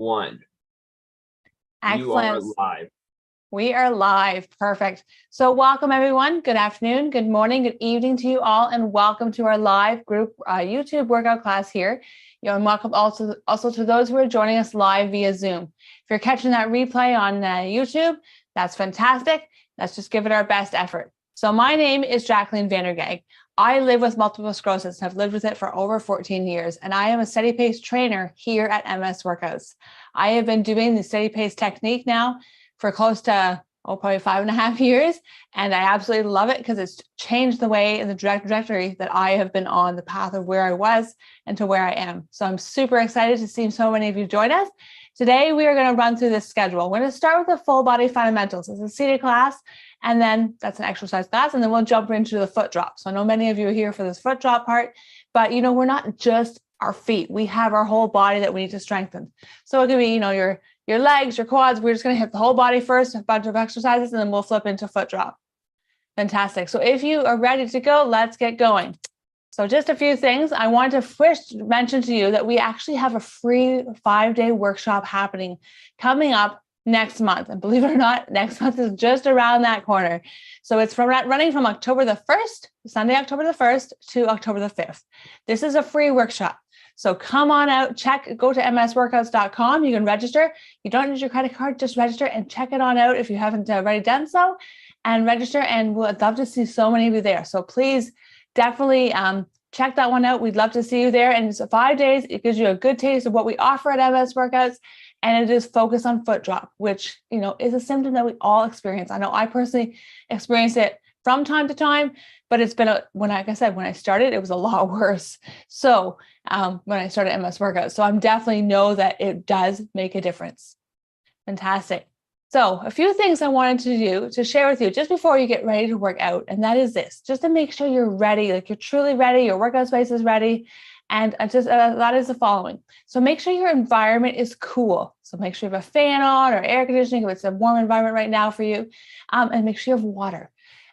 One. You are Excellent. live. We are live. Perfect. So welcome everyone. Good afternoon, good morning, good evening to you all, and welcome to our live group YouTube workout class here. And welcome also to those who are joining us live via Zoom. If you're catching that replay on YouTube, that's fantastic. Let's just give it our best effort. So my name is Jacqueline Vandergag. I live with multiple sclerosis and have lived with it for over 14 years, and I am a steady pace trainer here at MS Workouts. I have been doing the steady pace technique now for close to, probably 5.5 years, and I absolutely love it because it's changed the way and the trajectory that I have been on, the path of where I was and to where I am. So I'm super excited to see so many of you join us. Today, we are going to run through this schedule. We're going to start with the full body fundamentals. It's a seated class, and then that's an exercise class, and then we'll jump into the foot drop. So I know many of you are here for this foot drop part, but we're not just our feet. We have our whole body that we need to strengthen. So it could be, your legs, your quads. We're just going to hit the whole body first, a bunch of exercises, and then we'll flip into foot drop. Fantastic. So if you are ready to go, let's get going. So just a few things. I wanted to first mention to you that we actually have a free 5-day workshop happening coming up next month. And believe it or not, next month is just around that corner. So it's running from October the 1st, Sunday, October the 1st to October the 5th. This is a free workshop. So come on out, go to msworkouts.com. You can register. You don't need your credit card, just register and check it on out if you haven't already done so, and register. And we'd love to see so many of you there. So please definitely check that one out. We'd love to see you there. And it's 5 days. It gives you a good taste of what we offer at MS Workouts. And it is focused on foot drop, which, is a symptom that we all experience. I know I personally experience it from time to time, but it's been, like I said, when I started, it was a lot worse. So when I started MS Workouts, so I'm definitely know that it does make a difference. Fantastic. So a few things I wanted to share with you just before you get ready to work out. And that is this, just to make sure you're ready, like you're truly ready, your workout space is ready. And that is the following. So make sure your environment is cool. So make sure you have a fan on or air conditioning if it's a warm environment right now for you. And make sure you have water,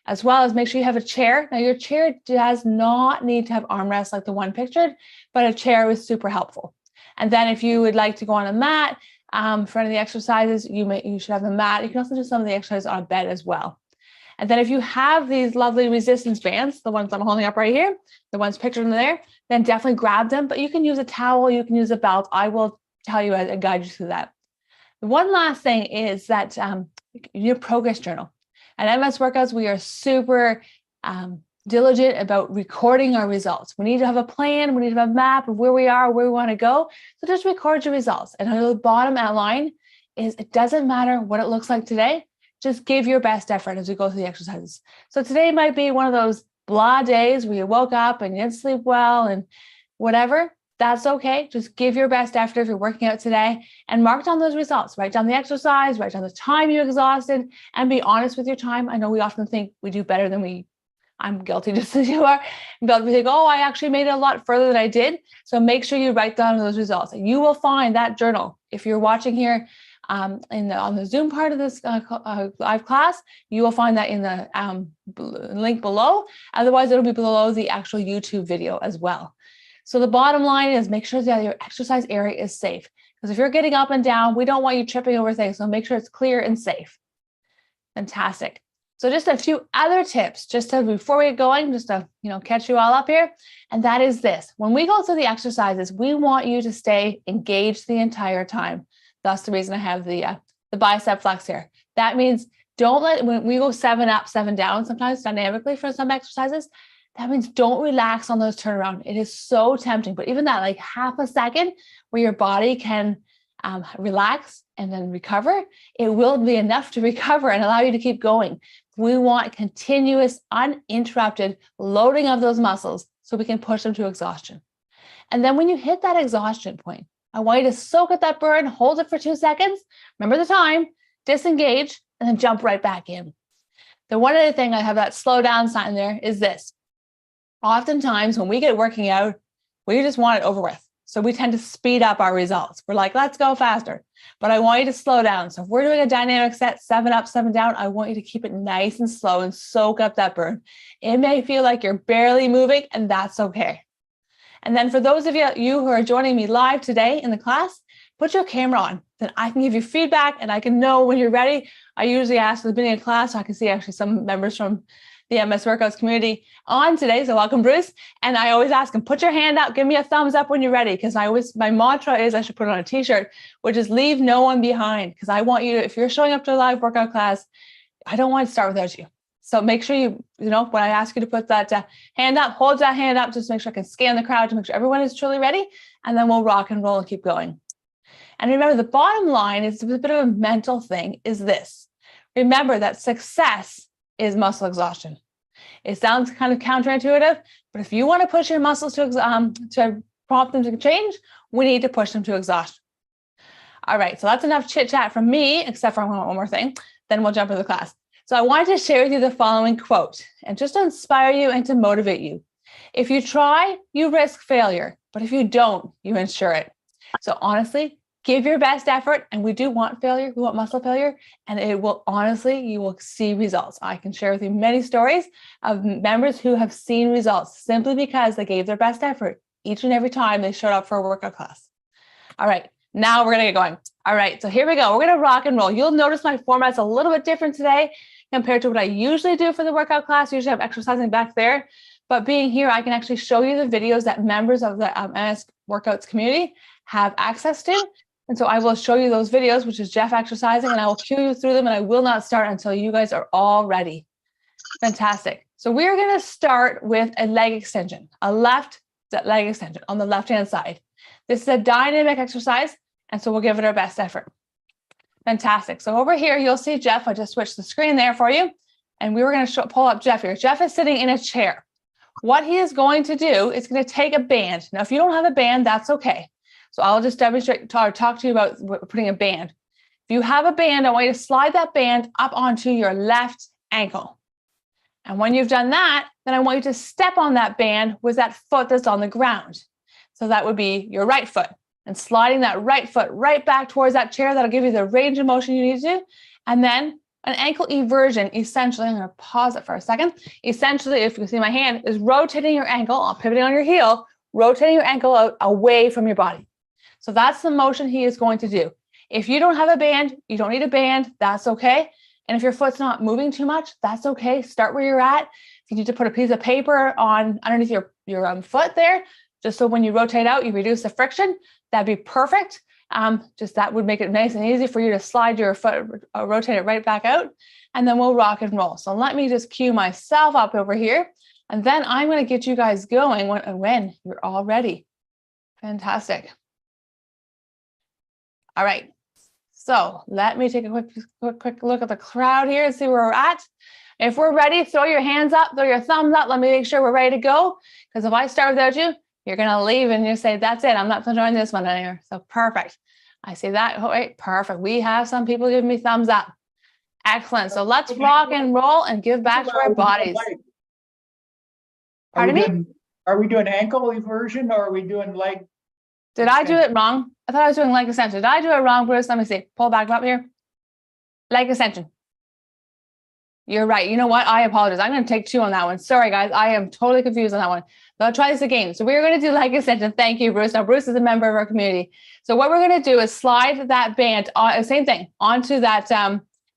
as well as make sure you have a chair. Now your chair does not need to have armrests like the one pictured, but a chair is super helpful. And then if you would like to go on a mat for any of the exercises, you should have a mat. You can also do some of the exercises on a bed as well. And then if you have these lovely resistance bands, the ones I'm holding up right here, the ones pictured in there, then definitely grab them. But you can use a towel, you can use a belt. I will tell you and guide you through that. The one last thing is that you need a progress journal. At MS Workouts, we are super diligent about recording our results. We need to have a plan. We need to have a map of where we are, where we want to go. So just record your results. And on the bottom outline is it doesn't matter what it looks like today. Just give your best effort as we go through the exercises. So today might be one of those blah days where you woke up and you didn't sleep well and whatever. That's okay. Just give your best effort if you're working out today and mark down those results. Write down the exercise, write down the time you exhausted, and be honest with your time. I know we often think we do better than I'm guilty just as you are. But we think, I actually made it a lot further than I did. So make sure you write down those results. And you will find that journal. If you're watching here on the Zoom part of this live class, you will find that in the link below. Otherwise, it'll be below the actual YouTube video as well. So the bottom line is make sure that your exercise area is safe. Because if you're getting up and down, we don't want you tripping over things. So make sure it's clear and safe. Fantastic. So just a few other tips, before we get going, just to catch you all up here. And that is this. When we go through the exercises, we want you to stay engaged the entire time. That's the reason I have the bicep flex here. That means when we go 7 up, 7 down, sometimes dynamically for some exercises, that means don't relax on those turnaround. It is so tempting, but even that, like half a second where your body can relax and then recover, it will be enough to recover and allow you to keep going. We want continuous, uninterrupted loading of those muscles so we can push them to exhaustion. And then when you hit that exhaustion point, I want you to soak up that burn, hold it for 2 seconds, remember the time, disengage, and then jump right back in. The one other thing I have that slow down sign there is this. Oftentimes when we get working out, we just want it over with. So we tend to speed up our results. We're like, let's go faster. But I want you to slow down. So if we're doing a dynamic set, 7 up, 7 down, I want you to keep it nice and slow and soak up that burn. It may feel like you're barely moving, and that's okay. And then for those of you who are joining me live today in the class, put your camera on. Then I can give you feedback and I can know when you're ready. I usually ask at the beginning of class, so I can see actually some members from the MS Workouts community on today. So welcome, Bruce. And I always ask them, put your hand up, give me a thumbs up when you're ready. Because my mantra is I should put it on a t-shirt, which is leave no one behind. Because I want you to, if you're showing up to a live workout class, I don't want to start without you. So make sure you know, when I ask you to put that hand up, hold that hand up, just make sure I can scan the crowd to make sure everyone is truly ready. And then we'll rock and roll and keep going. And remember, the bottom line is a bit of a mental thing is this. Remember that success is muscle exhaustion. It sounds kind of counterintuitive, but if you want to push your muscles to prompt them to change, we need to push them to exhaustion. All right, so that's enough chit chat from me, except for one more thing. Then we'll jump into the class. So I wanted to share with you the following quote, and just to inspire you and to motivate you. If you try, you risk failure, but if you don't, you ensure it. So honestly, give your best effort, and we do want failure, we want muscle failure, and it will honestly, you will see results. I can share with you many stories of members who have seen results simply because they gave their best effort each and every time they showed up for a workout class. All right, now we're gonna get going. All right, so here we go. We're gonna rock and roll. You'll notice my format's a little bit different today compared to what I usually do for the workout class. Usually I'm exercising back there, but being here, I can actually show you the videos that members of the MS Workouts community have access to. And so I will show you those videos, which is Jeff exercising, and I will cue you through them, and I will not start until you guys are all ready. Fantastic. So we're going to start with a leg extension, a left leg extension on the left-hand side. This is a dynamic exercise, and so we'll give it our best effort. Fantastic. So over here, you'll see Jeff. I just switched the screen there for you, and we were going to pull up Jeff here. Jeff is sitting in a chair. What he is going to do is going to take a band. Now, if you don't have a band, that's okay. So I'll just demonstrate or talk to you about putting a band. If you have a band, I want you to slide that band up onto your left ankle. And when you've done that, then I want you to step on that band with that foot that's on the ground. So that would be your right foot. And sliding that right foot right back towards that chair, that'll give you the range of motion you need to do. And then an ankle eversion, essentially, I'm going to pause it for a second. Essentially, if you can see my hand, is rotating your ankle, pivoting on your heel, rotating your ankle out away from your body. So that's the motion he is going to do. If you don't have a band, you don't need a band, that's okay. And if your foot's not moving too much, that's okay. Start where you're at. If you need to put a piece of paper on underneath your foot there, just so when you rotate out, you reduce the friction, that'd be perfect. Just that would make it nice and easy for you to slide your foot, rotate it right back out, and then we'll rock and roll. So let me just cue myself up over here, and then I'm going to get you guys going when you're all ready. Fantastic. All right, so let me take a quick look at the crowd here and see where we're at. If we're ready, throw your hands up, throw your thumbs up. Let me make sure we're ready to go, because if I start without you, you're going to leave and you say, that's it, I'm not enjoying this one anymore. So perfect. I see that. All right, perfect. We have some people giving me thumbs up. Excellent. So let's rock and roll and give back to our bodies. Pardon me? Are we doing ankle eversion or are we doing leg? Did I do it wrong? I thought I was doing leg extension. Did I do it wrong, Bruce? Let me see. Pull back up here. Leg extension. You're right. You know what? I apologize. I'm going to take 2 on that one. Sorry, guys. I am totally confused on that one. So I'll try this again. So we're going to do leg extension. Thank you, Bruce. Now, Bruce is a member of our community. So what we're going to do is slide that band, same thing, onto that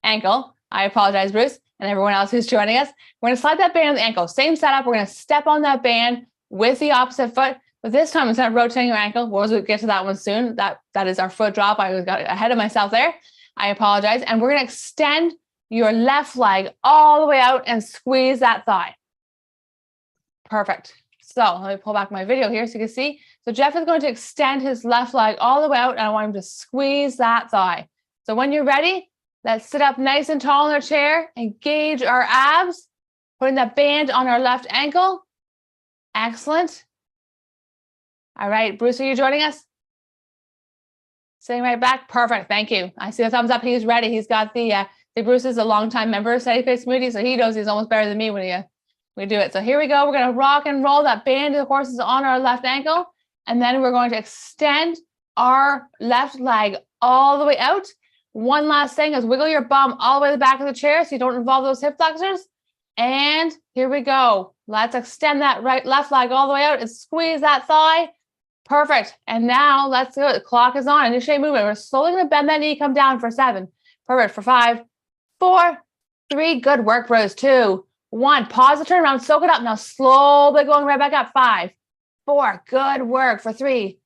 ankle. I apologize, Bruce, and everyone else who's joining us. We're going to slide that band on the ankle. Same setup. We're going to step on that band with the opposite foot. But this time, instead of rotating your ankle, we'll get to that one soon. That is our foot drop. I got ahead of myself there. I apologize. And we're going to extend your left leg all the way out and squeeze that thigh. Perfect. So let me pull back my video here so you can see. So Jeff is going to extend his left leg all the way out, and I want him to squeeze that thigh. So when you're ready, let's sit up nice and tall in our chair, engage our abs, putting that band on our left ankle. Excellent. All right, Bruce, are you joining us? Sitting right back. Perfect. Thank you. I see the thumbs up. He's ready. He's got the Bruce is a longtime member of steadypace community, so he knows he's almost better than me when we do it. So here we go. We're going to rock and roll. That band, of course, is on our left ankle. And then we're going to extend our left leg all the way out. One last thing is wiggle your bum all the way to the back of the chair so you don't involve those hip flexors. And here we go. Let's extend that left leg all the way out and squeeze that thigh. Perfect. And now let's go. The clock is on. Initiate movement. We're slowly going to bend that knee, come down for 7. Perfect. For 5, 4, 3. Good work, bros. 2, 1. Pause the turnaround. Soak it up. Now slowly going right back up. 5, 4. Good work. For 3,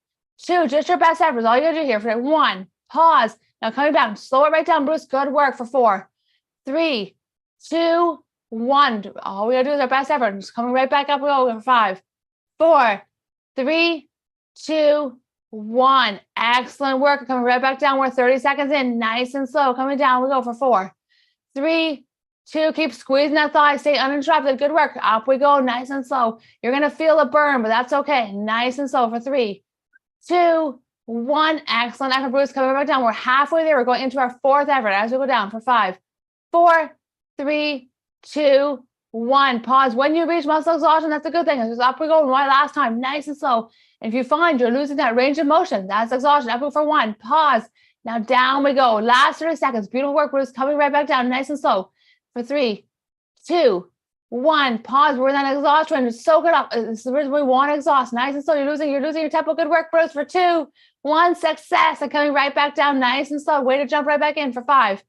2. Just your best efforts. All you got to do here. For 1. Pause. Now coming down. Slow it right down, Bruce. Good work. For 4, 3, 2, 1. All we got to do is our best effort. Just coming right back up. We go for 5, 4, 3, 2, 1. Excellent work. Coming right back down. We're 30 seconds in. Nice and slow. Coming down. We go for 4, 3, 2. Keep squeezing that thigh. Stay uninterrupted. Good work. Up we go. Nice and slow. You're going to feel a burn, but that's okay. Nice and slow for 3, 2, 1. Excellent effort, Bruce. Coming back down. We're halfway there. We're going into our 4th effort as we go down for 5, 4, 3, 2, 1. Pause. When you reach muscle exhaustion, that's a good thing. Just up we go. One last time. Nice and slow. If you find you're losing that range of motion, that's exhaustion. Up for 1. Pause. Now down we go. Last 30 seconds. Beautiful work, Bruce. Coming right back down. Nice and slow. For 3, 2, 1. Pause. We're in that exhaustion. Soak it up. This is the reason we want to exhaust. Nice and slow. You're losing your tempo. Good work, Bruce. For 2, 1. Success. And coming right back down. Nice and slow. Way to jump right back in for 5,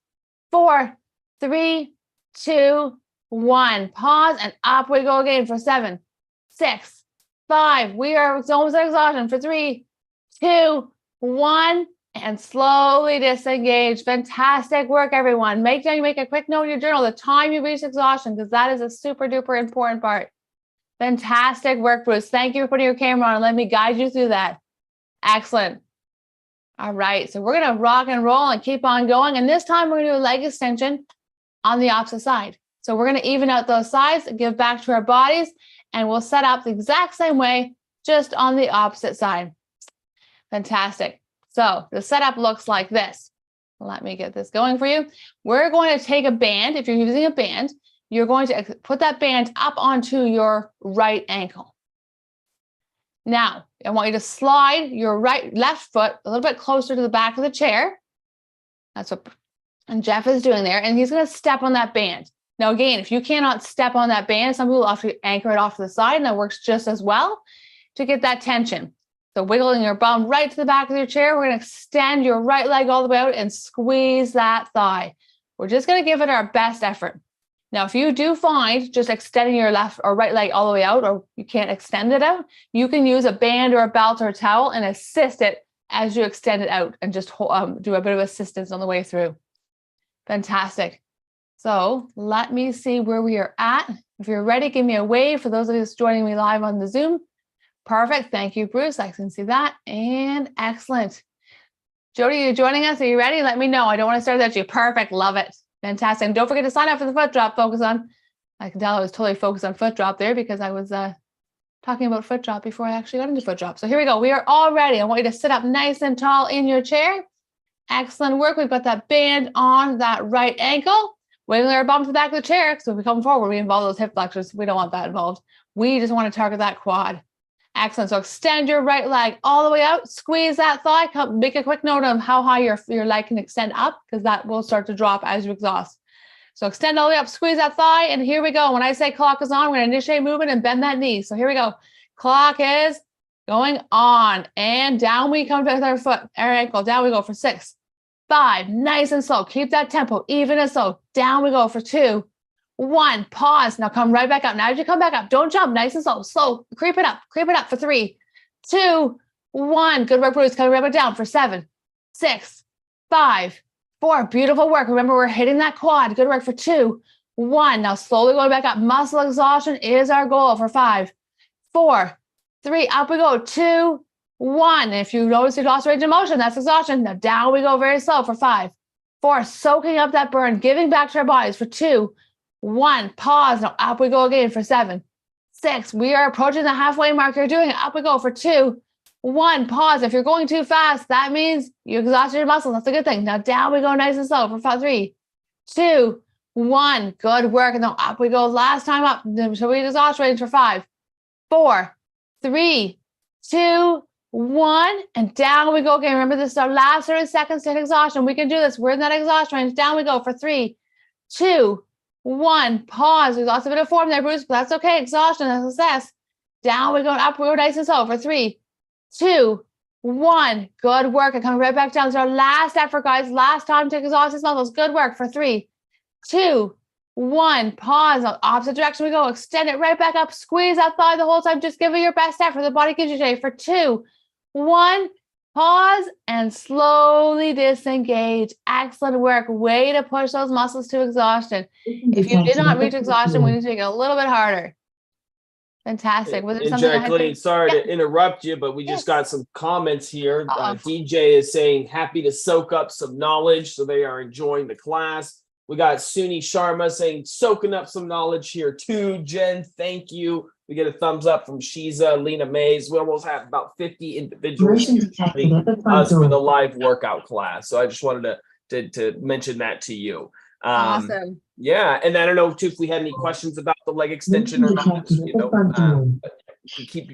4, 3, 2, 1. Pause. And up we go again for 7, 6, 5. We are almost at exhaustion for 3, 2, 1. And slowly disengage. Fantastic work, everyone. Make sure you make a quick note in your journal the time you reach exhaustion, because that is a super duper important part. Fantastic work, Bruce. Thank you for putting your camera on and let me guide you through that. Excellent. All right, so we're going to rock and roll and keep on going. And this time we're going to do a leg extension on the opposite side. So we're going to even out those sides and give back to our bodies, and we'll set up the exact same way, just on the opposite side. Fantastic. So the setup looks like this. Let me get this going for you. We're going to take a band. If you're using a band, you're going to put that band up onto your right ankle. Now, I want you to slide your left foot a little bit closer to the back of the chair. That's what Jeff is doing there. And he's going to step on that band. Now, again, if you cannot step on that band, some people have to anchor it off to the side, and that works just as well to get that tension. So wiggling your bum right to the back of your chair. We're going to extend your right leg all the way out and squeeze that thigh. We're just going to give it our best effort. Now, if you do find just extending your left or right leg all the way out, or you can't extend it out, you can use a band or a belt or a towel and assist it as you extend it out, and just do a bit of assistance on the way through. Fantastic. So let me see where we are at. If you're ready, give me a wave for those of you joining me live on the Zoom. Perfect. Thank you, Bruce. I can see that. And excellent. Jody, you're joining us. Are you ready? Let me know. I don't want to start without you. Perfect. Love it. Fantastic. And don't forget to sign up for the foot drop. I can tell I was totally focused on foot drop there, because I was talking about foot drop before I actually got into foot drop. So here we go. We are all ready. I want you to sit up nice and tall in your chair. Excellent work. We've got that band on that right ankle. Wiggling our bum to the back of the chair. So if we come forward, we involve those hip flexors. We don't want that involved. We just want to target that quad. Excellent. So extend your right leg all the way out. Squeeze that thigh. Make a quick note of how high your leg can extend up, because that will start to drop as you exhaust. So extend all the way up. Squeeze that thigh. And here we go. When I say clock is on, we're going to initiate movement and bend that knee. So here we go. Clock is going on. And down we come with our foot, our ankle. Down we go for 6, 5. Nice and slow. Keep that tempo even and slow. Down we go for 2, 1. Pause. Now come right back up. Now as you come back up, don't jump. Nice and slow. Slow. Creep it up. Creep it up for 3, 2, 1. Good work, Bruce. Coming right back down for 7, 6, 5, 4. Beautiful work. Remember, we're hitting that quad. Good work for 2, 1. Now slowly going back up. Muscle exhaustion is our goal for 5, 4, 3. Up we go. 2, 1. If you notice you lost range of motion, that's exhaustion. Now down we go very slow for 5, 4. Soaking up that burn, giving back to our bodies for 2, 1. Pause. Now up we go again for 7, 6. We are approaching the halfway mark. You're doing it. Up we go for 2, 1. Pause. If you're going too fast, that means you exhausted your muscles. That's a good thing. Now down we go nice and slow for 3, 2, 1. Good work. And now up we go. Last time up. So we exhaust range for 5, 4, 3, 2, 1. And down we go again. Remember, this is our last 30 seconds to hit exhaustion. We can do this. We're in that exhaustion range. Down we go for 3, 2, 1. Pause. We lost a bit of form there, Bruce, but that's okay. Exhaustion and success. Down we go. Up we go nice and slow for 3, 2, 1. Good work. And coming right back down. So our last effort, guys. Last time to exhaust these muscles. Good work for 3, 2, 1. Pause. Opposite direction we go. Extend it right back up. Squeeze that thigh the whole time. Just give it your best effort the body gives you today for 2, 1. Pause and slowly disengage. Excellent work. Way to push those muscles to exhaustion. If you did not reach exhaustion, we need to make it a little bit harder. Fantastic. Was there And something Jacqueline, sorry to interrupt you, but we just got some comments here. DJ is saying happy to soak up some knowledge, so they are enjoying the class. We got Suni Sharma saying soaking up some knowledge here too. Jen, thank you. We get a thumbs up from Shiza, Lena Mays. We almost have about 50 individuals joining us for the live workout class. So I just wanted to mention that to you. Awesome. Yeah, and I don't know too if we had any questions about the leg extension or not. Keep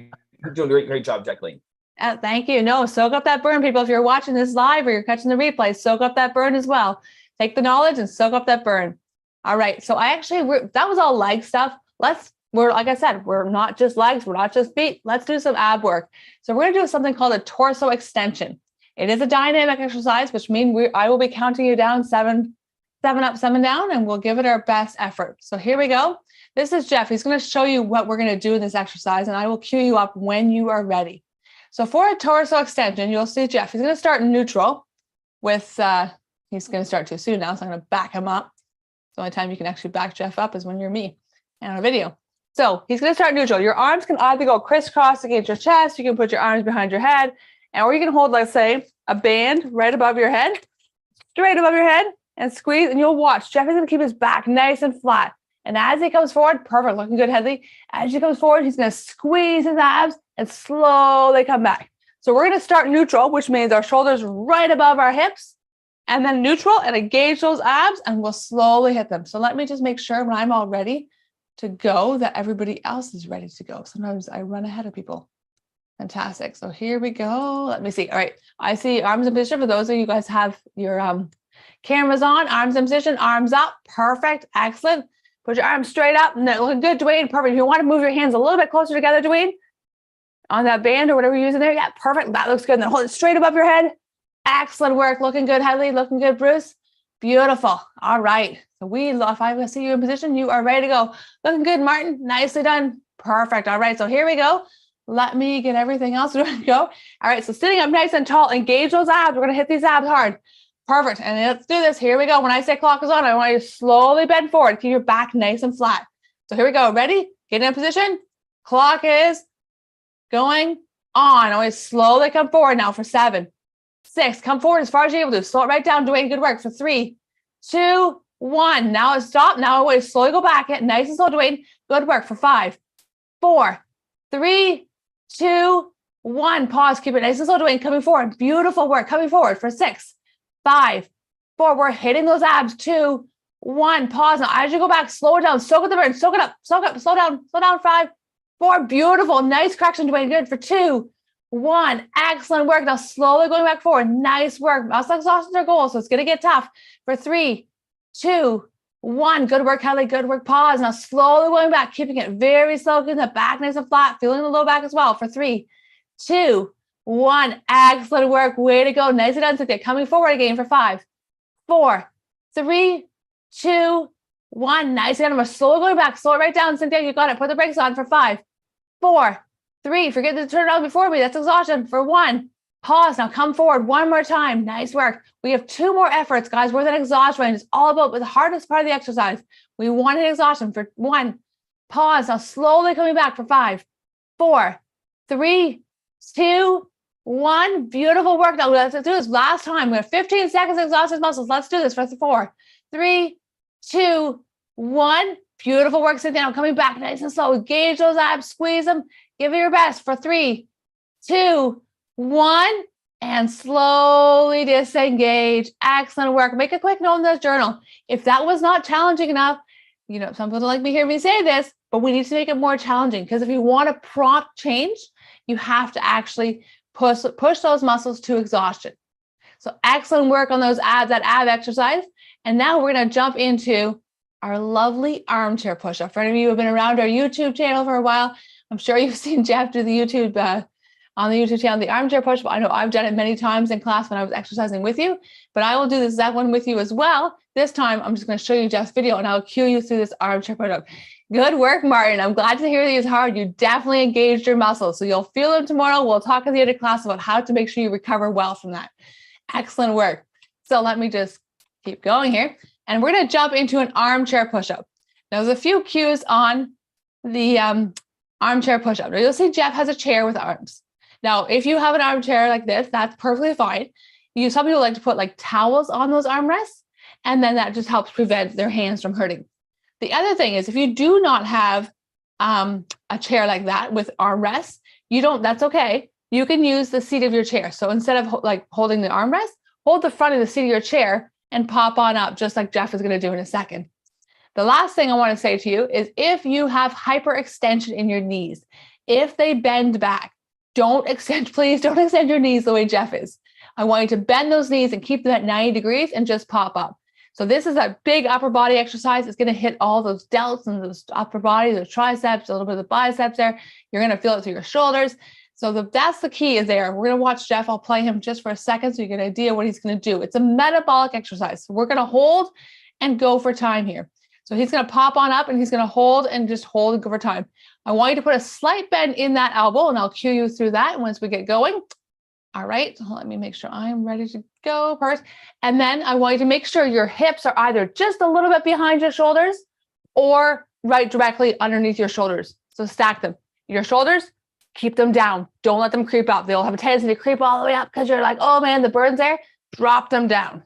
doing a great job, Jacqueline. Thank you. No, soak up that burn, people. If you're watching this live or you're catching the replay, soak up that burn as well. Take the knowledge and soak up that burn. All right. So that was all leg stuff. Like I said, we're not just legs. We're not just feet. Let's do some ab work. So we're going to do something called a torso extension. It is a dynamic exercise, which means I will be counting you down 7 up, 7 down, and we'll give it our best effort. So here we go. This is Jeff. He's going to show you what we're going to do in this exercise, and I will cue you up when you are ready. So for a torso extension, you'll see Jeff. He's going to start neutral with, he's going to start too soon now, so I'm going to back him up. The only time you can actually back Jeff up is when you're me and on a video. So he's going to start neutral. Your arms can either go crisscross against your chest. You can put your arms behind your head, or you can hold, let's say, a band right above your head, straight above your head, and squeeze. And you'll watch Jeff is going to keep his back nice and flat. And as he comes forward, perfect, looking good, Headley. As he comes forward, he's going to squeeze his abs and slowly come back. So we're going to start neutral, which means our shoulders right above our hips, and then neutral, and engage those abs, and we'll slowly hit them. So let me just make sure when I'm all ready to go that everybody else is ready to go. Sometimes I run ahead of people. Fantastic. So here we go. Let me see. All right. I see arms in position. For those of you guys have your cameras on, arms in position, arms up. Perfect. Excellent. Put your arms straight up. And looking good, Dwayne. Perfect. If you want to move your hands a little bit closer together, Dwayne, on that band or whatever you're using there. Yeah, perfect. That looks good. And then hold it straight above your head. Excellent work. Looking good, Headley. Looking good, Bruce. Beautiful. All right. So if I see you in position, you are ready to go. Looking good, Martin. Nicely done. Perfect. All right. So here we go. Let me get everything else ready to go. All right. So sitting up nice and tall, engage those abs. We're going to hit these abs hard. Perfect. And let's do this. Here we go. When I say clock is on, I want you to slowly bend forward. Keep your back nice and flat. So here we go. Ready? Get in a position. Clock is going on. Always slowly come forward now for 7, 6. Come forward as far as you're able to. Slow it right down. Dwayne, good work for 3, 2, 1. Now it's stop. Now I want to slowly go back. Hit nice and slow, Dwayne. Good work for 5, 4, 3, 2, 1. Pause. Keep it nice and slow, Dwayne. Coming forward. Beautiful work. Coming forward for 6, 5, 4. We're hitting those abs. 2, 1. Pause. Now as you go back, slow it down. Soak up the burn. Soak it up. Soak up. Slow down. Slow down. 5, 4. Beautiful. Nice correction, Dwayne. Good for 2, 1. Excellent work. Now slowly going back forward. Nice work. Muscle exhaustion is our goal, so it's going to get tough. For 3, 2, 1. Good work, Kelly. Good work. Pause. Now slowly going back, keeping it very slow, keeping the back nice and flat, feeling the low back as well. For 3, 2, 1. Excellent work. Way to go. Nicely done, Cynthia. Coming forward again for 5, 4, 3, 2, 1. Nicely done. We're slowly going back. Slow it right down, Cynthia. You got it. Put the brakes on for 5, 4, 3. Forget to turn it on before me. That's exhaustion. For 1. Pause. Now come forward one more time. Nice work. We have 2 more efforts, guys. We're at exhaustion range. It's all about the hardest part of the exercise. We want an exhaustion for 1. Pause. Now slowly coming back for 5, 4, 3, 2, 1. Beautiful work. Now let's do this last time. We have 15 seconds to exhaust these muscles. Let's do this for 4, 3, 2, 1. Beautiful work. Sit down. Coming back nice and slow. Engage those abs. Squeeze them. Give it your best for 3, 2, 1. And slowly disengage. Excellent work. Make a quick note in this journal. If that was not challenging enough, some people don't like me hear me say this, but we need to make it more challenging, because if you want a prompt change, you have to actually push those muscles to exhaustion. So excellent work on those abs, that ab exercise. And now we're going to jump into our lovely armchair push-up. For any of you who have been around our YouTube channel for a while, I'm sure you've seen Jeff do the YouTube on the YouTube channel, the armchair push-up. I know I've done it many times in class when I was exercising with you, but I will do this exact one with you as well. This time, I'm just going to show you Jeff's video and I'll cue you through this armchair push-up. Good work, Martin. I'm glad to hear that it's hard. You definitely engaged your muscles. So you'll feel them tomorrow. We'll talk at the end of class about how to make sure you recover well from that. Excellent work. So let me just keep going here. And we're going to jump into an armchair push-up. Now, there's a few cues on the armchair push-up. Now, you'll see Jeff has a chair with arms. Now, if you have an armchair like this, that's perfectly fine. Some people like to put like towels on those armrests, and then that just helps prevent their hands from hurting. The other thing is if you do not have a chair like that with armrests, that's okay. You can use the seat of your chair. So instead of like holding the armrest, hold the front of the seat of your chair and pop on up, just like Jeff is going to do in a second. The last thing I want to say to you is if you have hyperextension in your knees, if they bend back, please don't extend your knees the way Jeff is. I want you to bend those knees and keep them at 90 degrees and just pop up. So this is a big upper body exercise. It's going to hit all those delts and those upper body, the triceps, a little bit of the biceps there. You're going to feel it through your shoulders. So that's the key is there. We're going to watch Jeff. I'll play him just for a second so you get an idea what he's going to do. It's a metabolic exercise. So we're going to hold and go for time here. So he's going to pop on up and he's going to hold and just hold and go for time. I want you to put a slight bend in that elbow and I'll cue you through that once we get going. All right, so let me make sure I'm ready to go first. And then I want you to make sure your hips are either just a little bit behind your shoulders or right directly underneath your shoulders. So stack them. Your shoulders, keep them down. Don't let them creep up. They'll have a tendency to creep all the way up because you're like, oh man, the bird's there. Drop them down.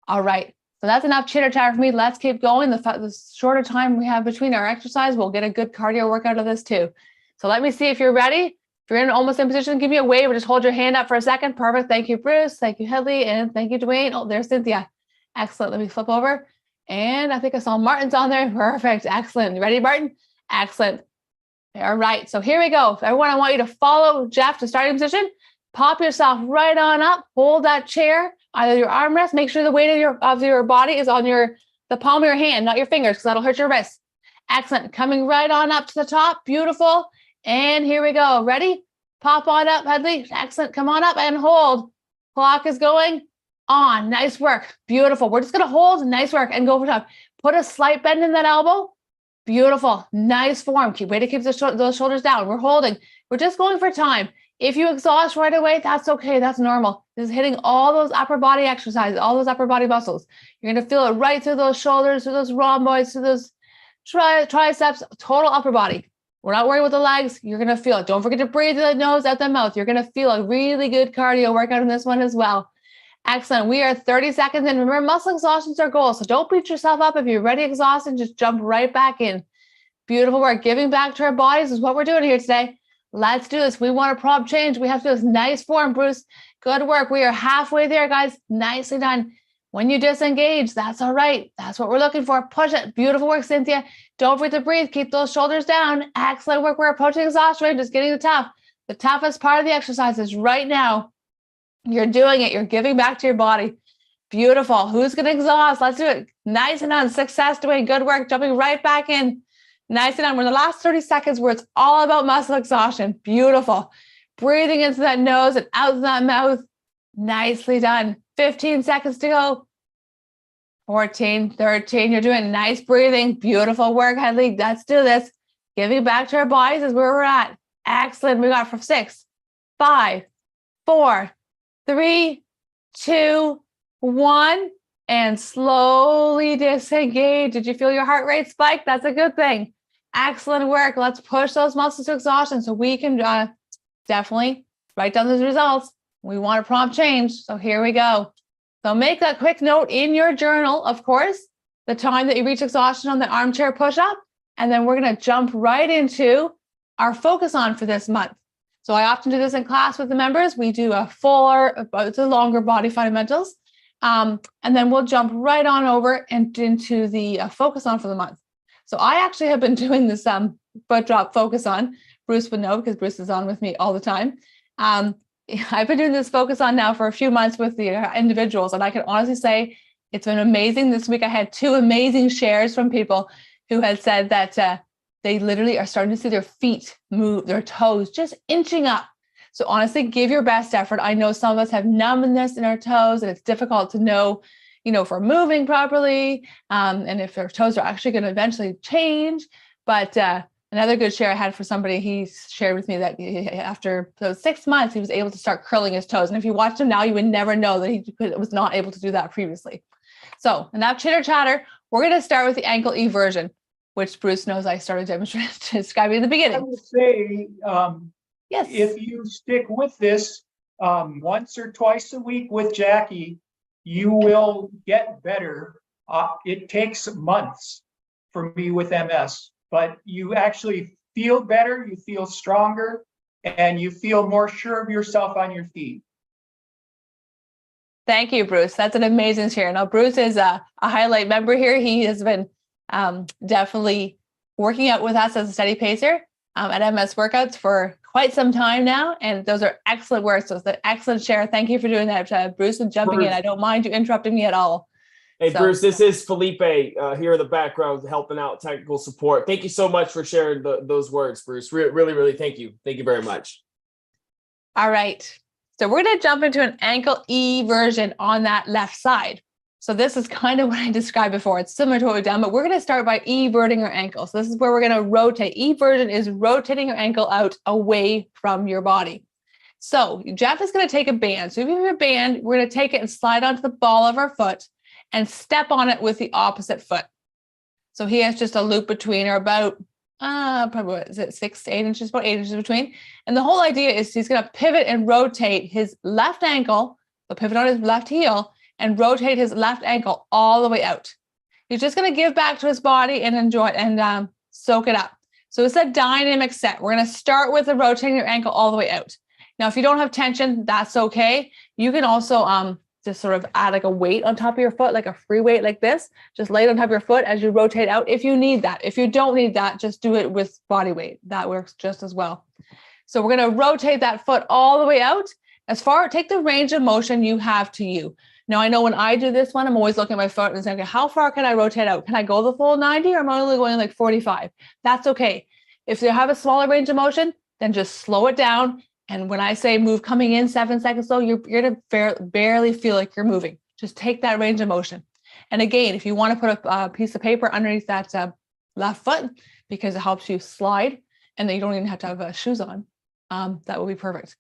All right, so that's enough chitter chatter for me. Let's keep going. The shorter time we have between our exercise, we'll get a good cardio workout of this too. So let me see if you're ready. If you're almost in position, give me a wave or just hold your hand up for a second. Perfect. Thank you, Bruce. Thank you, Headley. And thank you, Dwayne. Oh, there's Cynthia. Excellent. Let me flip over. And I think I saw Martin's on there. Perfect. Excellent. You ready, Martin? Excellent. All right. So here we go. Everyone, I want you to follow Jeff to starting position. Pop yourself right on up. Hold that chair, either your armrest. Make sure the weight of your body is on the palm of your hand, not your fingers, because that'll hurt your wrists. Excellent. Coming right on up to the top. Beautiful. And here we go. Ready? Pop on up, Headley. Excellent. Come on up and hold. Clock is going on. Nice work. Beautiful. We're just going to hold. Nice work and go for top. Put a slight bend in that elbow. Beautiful. Nice form. Way to keep those shoulders down. We're holding. We're just going for time. If you exhaust right away, that's okay. That's normal. This is hitting all those upper body exercises, all those upper body muscles. You're going to feel it right through those shoulders, through those rhomboids, through those triceps, total upper body. We're not worried with the legs. You're going to feel it. Don't forget to breathe through the nose, out the mouth. You're going to feel a really good cardio workout in this one as well. Excellent. We are 30 seconds in. Remember, muscle exhaustion is our goal. So don't beat yourself up. If you're already exhausted, just jump right back in. Beautiful work. Giving back to our bodies is what we're doing here today. Let's do this. We want to prompt change. We have to do this nice form, Bruce. Good work. We are halfway there, guys. Nicely done. When you disengage, that's all right. That's what we're looking for. Push it. Beautiful work, Cynthia. Don't forget to breathe. Keep those shoulders down. Excellent work. We're approaching exhaustion rate. Just getting the toughest part of the exercise is right now. You're doing it. You're giving back to your body. Beautiful. Who's going to exhaust? Let's do it. Nice and done. Success, Dwayne. Good work. Jumping right back in. Nice and done. We're in the last 30 seconds where it's all about muscle exhaustion. Beautiful. Breathing into that nose and out of that mouth. Nicely done. 15 seconds to go. 14, 13. You're doing nice breathing. Beautiful work, Headley. Let's do this. Giving back to our bodies is where we're at. Excellent. We got from 6, 5, 4, 3, 2, 1. And slowly disengage. Did you feel your heart rate spike? That's a good thing. Excellent work. Let's push those muscles to exhaustion so we can definitely write down those results. We want to prompt change. So here we go. So make that quick note in your journal, of course, the time that you reach exhaustion on the armchair push-up. And then we're going to jump right into our focus on for this month. So I often do this in class with the members. We do the longer body fundamentals. And then we'll jump right on over and into the focus on for the month. So I actually have been doing this foot drop focus on. Bruce would know because Bruce is on with me all the time. I've been doing this focus on now for a few months with the individuals, and I can honestly say it's been amazing. This week I had 2 amazing shares from people who had said that they literally are starting to see their feet move, their toes just inching up. So honestly, give your best effort. I know some of us have numbness in our toes and it's difficult to know, if we're moving properly, and if our toes are actually going to eventually change. But another good share I had for somebody, he shared with me that after those 6 months, he was able to start curling his toes. And if you watched him now, you would never know that he was not able to do that previously. So enough chitter chatter. We're going to start with the ankle eversion, which Bruce knows I started describing in the beginning. I would say, yes, if you stick with this once or twice a week with Jackie, you will get better. It takes months for me with MS, but you actually feel better, you feel stronger, and you feel more sure of yourself on your feet. Thank you, Bruce. That's an amazing share. Now, Bruce is a highlight member here. He has been definitely working out with us as a steady pacer at MS Workouts for quite some time now. And those are excellent words. So it's an excellent share. Thank you for doing that, Bruce, and jumping in. I don't mind you interrupting me at all. Hey, Bruce, this is Felipe here in the background helping out technical support. Thank you so much for sharing those words, Bruce. Really, really thank you. Thank you very much. All right. So we're going to jump into an ankle eversion on that left side. So this is kind of what I described before. It's similar to what we've done, but we're going to start by everting our ankle. So this is where we're going to rotate. Eversion is rotating your ankle out away from your body. So Jeff is going to take a band. So if you have a band, we're going to take it and slide onto the ball of our foot and step on it with the opposite foot. So he has just a loop between, or about probably, what is it, 6 to 8 inches, about 8 inches between. And the whole idea is he's going to pivot and rotate his left ankle, so pivot on his left heel, and rotate his left ankle all the way out. He's just going to give back to his body and enjoy it and soak it up. So it's a dynamic set. We're going to start with the rotating your ankle all the way out. Now, if you don't have tension, that's okay. You can also just sort of add like a weight on top of your foot, like a free weight like this. Just lay it on top of your foot as you rotate out if you need that. If you don't need that, just do it with body weight. That works just as well. So we're going to rotate that foot all the way out. Take the range of motion you have to you. Now, I know when I do this one, I'm always looking at my foot and saying, okay, how far can I rotate out? Can I go the full 90 or am I only going like 45? That's okay. If you have a smaller range of motion, then just slow it down. And when I say move coming in 7 seconds slow, you're going to barely feel like you're moving. Just take that range of motion. And again, if you want to put a piece of paper underneath that left foot, because it helps you slide and then you don't even have to have shoes on, that will be perfect.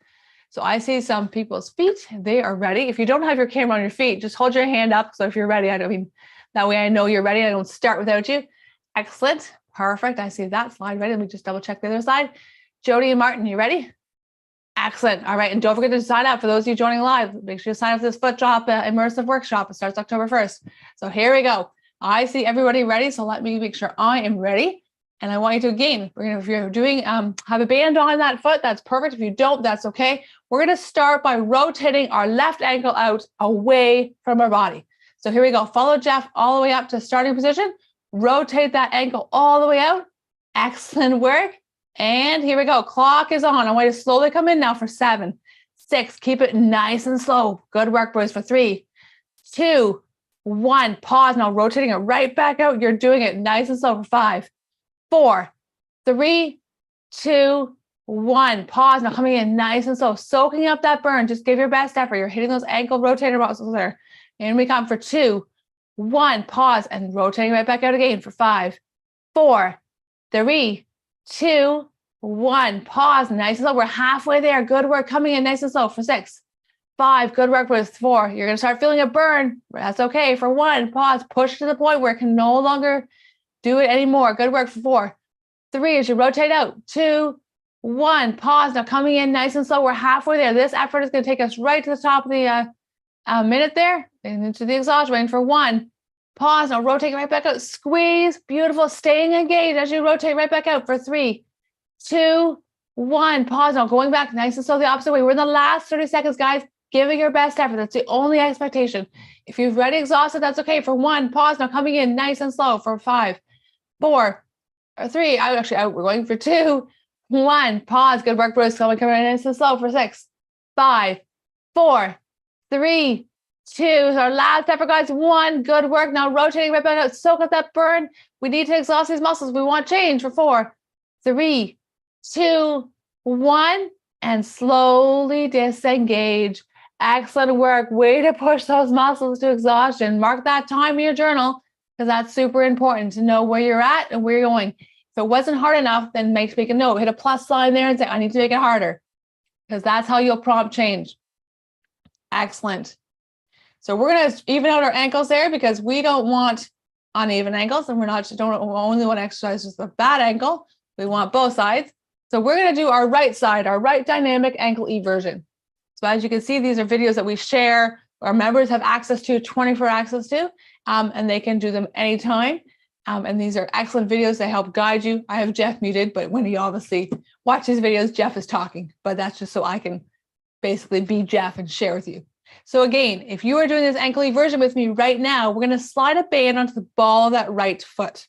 So I see some people's feet. They are ready. If you don't have your camera on your feet, just hold your hand up. So if you're ready, that way I know you're ready. I don't start without you. Excellent. Perfect. I see that slide ready. Let me just double check the other side. Jody and Martin, you ready? Excellent. All right. And don't forget to sign up for those of you joining live. Make sure you sign up for this Foot Drop Immersive Workshop. It starts October 1st. So here we go. I see everybody ready. So let me make sure I am ready. And I want you to, again, if you're doing, have a band on that foot, that's perfect. If you don't, that's okay. We're going to start by rotating our left ankle out away from our body. So here we go. Follow Jeff all the way up to starting position. Rotate that ankle all the way out. Excellent work. And here we go. Clock is on. I want you to slowly come in now for 7, 6. Keep it nice and slow. Good work, boys, for 3, 2, 1. Pause. Now rotating it right back out. You're doing it nice and slow for 5, 4, 3, 2, 1. Pause. Now coming in nice and slow. Soaking up that burn. Just give your best effort. You're hitting those ankle rotator muscles there. And we come for 2, 1. Pause and rotating right back out again for 5, 4, 3, 2, 1. Pause. Nice and slow. We're halfway there. Good work. Coming in nice and slow for 6, 5. Good work with 4. You're going to start feeling a burn. That's okay. For 1, pause. Push to the point where it can no longer do it anymore. Good work for 4, 3. As you rotate out. 2, 1. Pause. Now coming in nice and slow. We're halfway there. This effort is going to take us right to the top of the minute there and into the exhaust range for 1. Pause. Now rotate right back out. Squeeze. Beautiful. Staying engaged as you rotate right back out for 3, 2, 1. Pause. Now going back nice and slow the opposite way. We're in the last 30 seconds, guys. Give it your best effort. That's the only expectation. If you've already exhausted, that's okay. For 1, pause. Now coming in nice and slow for 5, 4, or 3. We're going for 2, 1. Pause. Good work, Bruce. Coming in nice and slow for 6, 5, 4, 3, 2. Our last effort, guys. 1. Good work. Now rotating right back out. Soak up that burn. We need to exhaust these muscles. We want change for 4, 3, 2, 1. and slowly disengage. Excellent work. Way to push those muscles to exhaustion. Mark that time in your journal because that's super important to know where you're at and where you're going. If it wasn't hard enough, then make a note. Hit a plus sign there and say, I need to make it harder, because that's how you'll prompt change. Excellent. So we're going to even out our ankles there because we don't want uneven ankles, and we don't only want to exercise just a bad ankle. We want both sides. So we're going to do our right side, our right dynamic ankle eversion. So as you can see, these are videos that we share. Our members have access to, 24 access to, and they can do them anytime. And these are excellent videos that help guide you. I have Jeff muted, but when he obviously watches videos, Jeff is talking, but that's just so I can basically be Jeff and share with you. So again, if you are doing this ankle eversion with me right now, we're going to slide a band onto the ball of that right foot.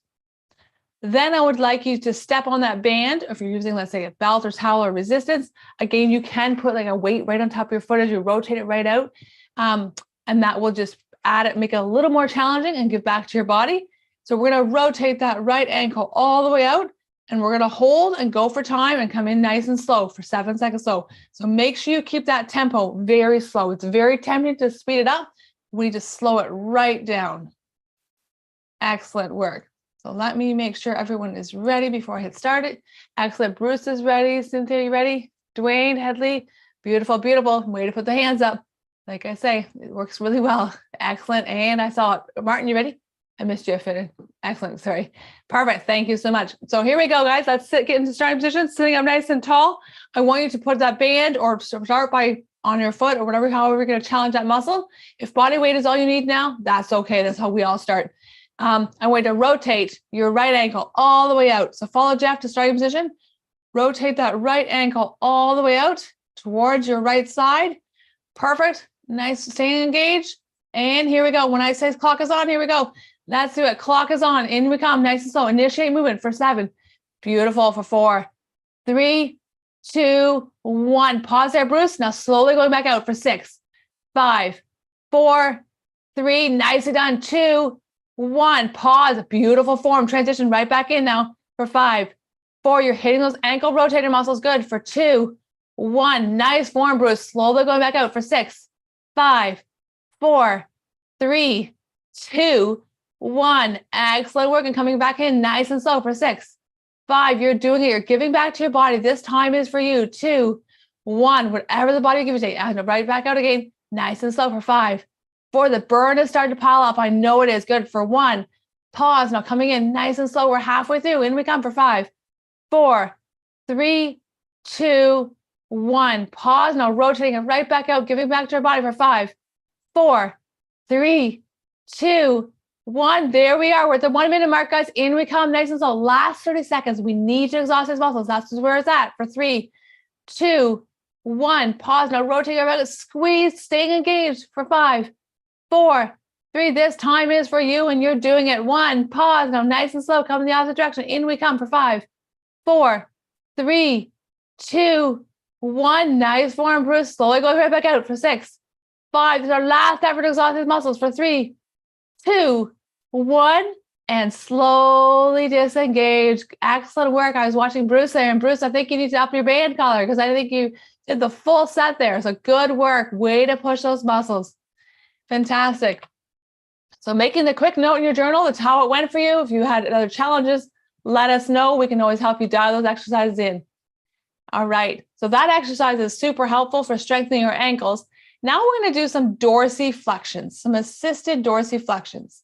Then I would like you to step on that band. If you're using, let's say, a belt or towel or resistance, again, you can put like a weight right on top of your foot as you rotate it right out. And that will just add it, make it a little more challenging and give back to your body. So we're going to rotate that right ankle all the way out, and we're going to hold and go for time and come in nice and slow for 7 seconds slow. So make sure you keep that tempo very slow. It's very tempting to speed it up. We need to slow it right down. Excellent work. So let me make sure everyone is ready before I hit started. Excellent. Bruce is ready. Cynthia, you ready? Dwayne, Headley. Beautiful, beautiful. Way to put the hands up. Like I say, it works really well. Excellent. And I saw it. Martin, you ready? I missed you. Excellent. Sorry. Perfect. Thank you so much. So here we go, guys. Let's get into starting position, sitting up nice and tall. I want you to put that band or start by on your foot or whatever, however you're going to challenge that muscle. If body weight is all you need now, that's okay. That's how we all start. I want you to rotate your right ankle all the way out. So follow Jeff to starting position. Rotate that right ankle all the way out towards your right side. Perfect. Nice. Staying engaged. And here we go. When I say clock is on, here we go. Let's do it. Clock is on. In we come. Nice and slow. Initiate movement for 7. Beautiful for 4, 3, 2, 1. Pause there, Bruce. Now slowly going back out for 6, 5, 4, 3. Nicely done. 2, 1. Pause. Beautiful form. Transition right back in now for 5, 4. You're hitting those ankle rotator muscles. Good. For 2, 1. Nice form, Bruce. Slowly going back out for 6, 5, 4, 3, 2, 1. Excellent work. And coming back in nice and slow for 6, 5. You're doing it. You're giving back to your body. This time is for you. 2, 1. Whatever the body gives you. And right back out again. Nice and slow for 5, 4. The burn is starting to pile up. I know it is. Good for 1. Pause. Now coming in nice and slow. We're halfway through. In we come for 5, 4, 3, 2, 1. Pause. Now rotating it right back out. Giving back to our body for 5, 4, 3, 2, 1. There we are. We're at the 1 minute mark, guys. In we come. Nice and slow. Last 30 seconds. We need to exhaust these muscles. That's where it's at for 3, 2, 1. Pause. Now rotate your back. Squeeze. Staying engaged for 5, 4, 3. This time is for you and you're doing it. 1. Pause. Now nice and slow. Come in the opposite direction. In we come for 5, 4, 3, 2, 1. Nice form, Bruce. Slowly going right back out for 6, 5. This is our last effort to exhaust these muscles for 3, 2, 1. And slowly disengage. Excellent work. I was watching Bruce there, and Bruce, I think you need to up your band collar because I think you did the full set there. So good work. Way to push those muscles. Fantastic. So making the quick note in your journal, that's how it went for you. If you had other challenges, let us know. We can always help you dial those exercises in. All right. So that exercise is super helpful for strengthening your ankles. Now we're going to do some dorsiflexions, some assisted dorsiflexions.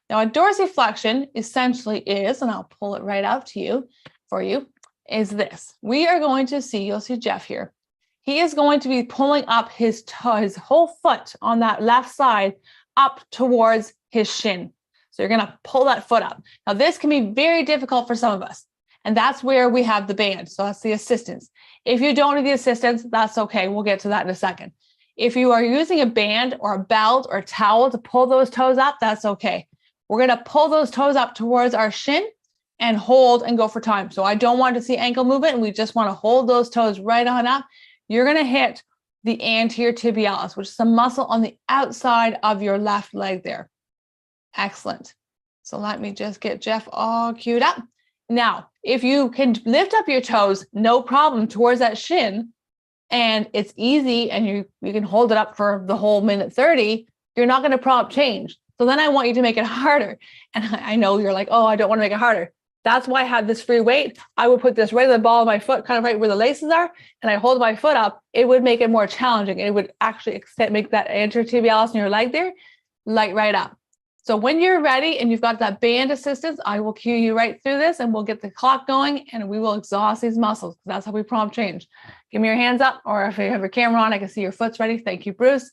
Now a dorsiflexion essentially is, and I'll pull it right up to you for you, is this. We are going to see, you'll see Jeff here. He is going to be pulling up his whole foot on that left side up towards his shin. So you're going to pull that foot up. Now this can be very difficult for some of us. And that's where we have the band. So that's the assistance. If you don't need the assistance, that's okay. We'll get to that in a second. If you are using a band or a belt or a towel to pull those toes up, that's okay. We're going to pull those toes up towards our shin and hold and go for time. So I don't want to see ankle movement. We just want to hold those toes right on up. You're going to hit the anterior tibialis, which is a muscle on the outside of your left leg there. Excellent. So let me just get Jeff all queued up. Now, if you can lift up your toes, no problem, towards that shin, and it's easy and you can hold it up for the whole minute 30, you're not going to prompt change. So then I want you to make it harder. And I know you're like, oh, I don't want to make it harder. That's why I had this free weight. I would put this right at the ball of my foot, kind of right where the laces are, and I hold my foot up. It would make it more challenging. It would actually make that anterior tibialis in your leg there light right up. So when you're ready and you've got that band assistance, I will cue you right through this and we'll get the clock going and we will exhaust these muscles. That's how we prompt change. Give me your hands up, or if you have your camera on, I can see your foot's ready. Thank you, Bruce.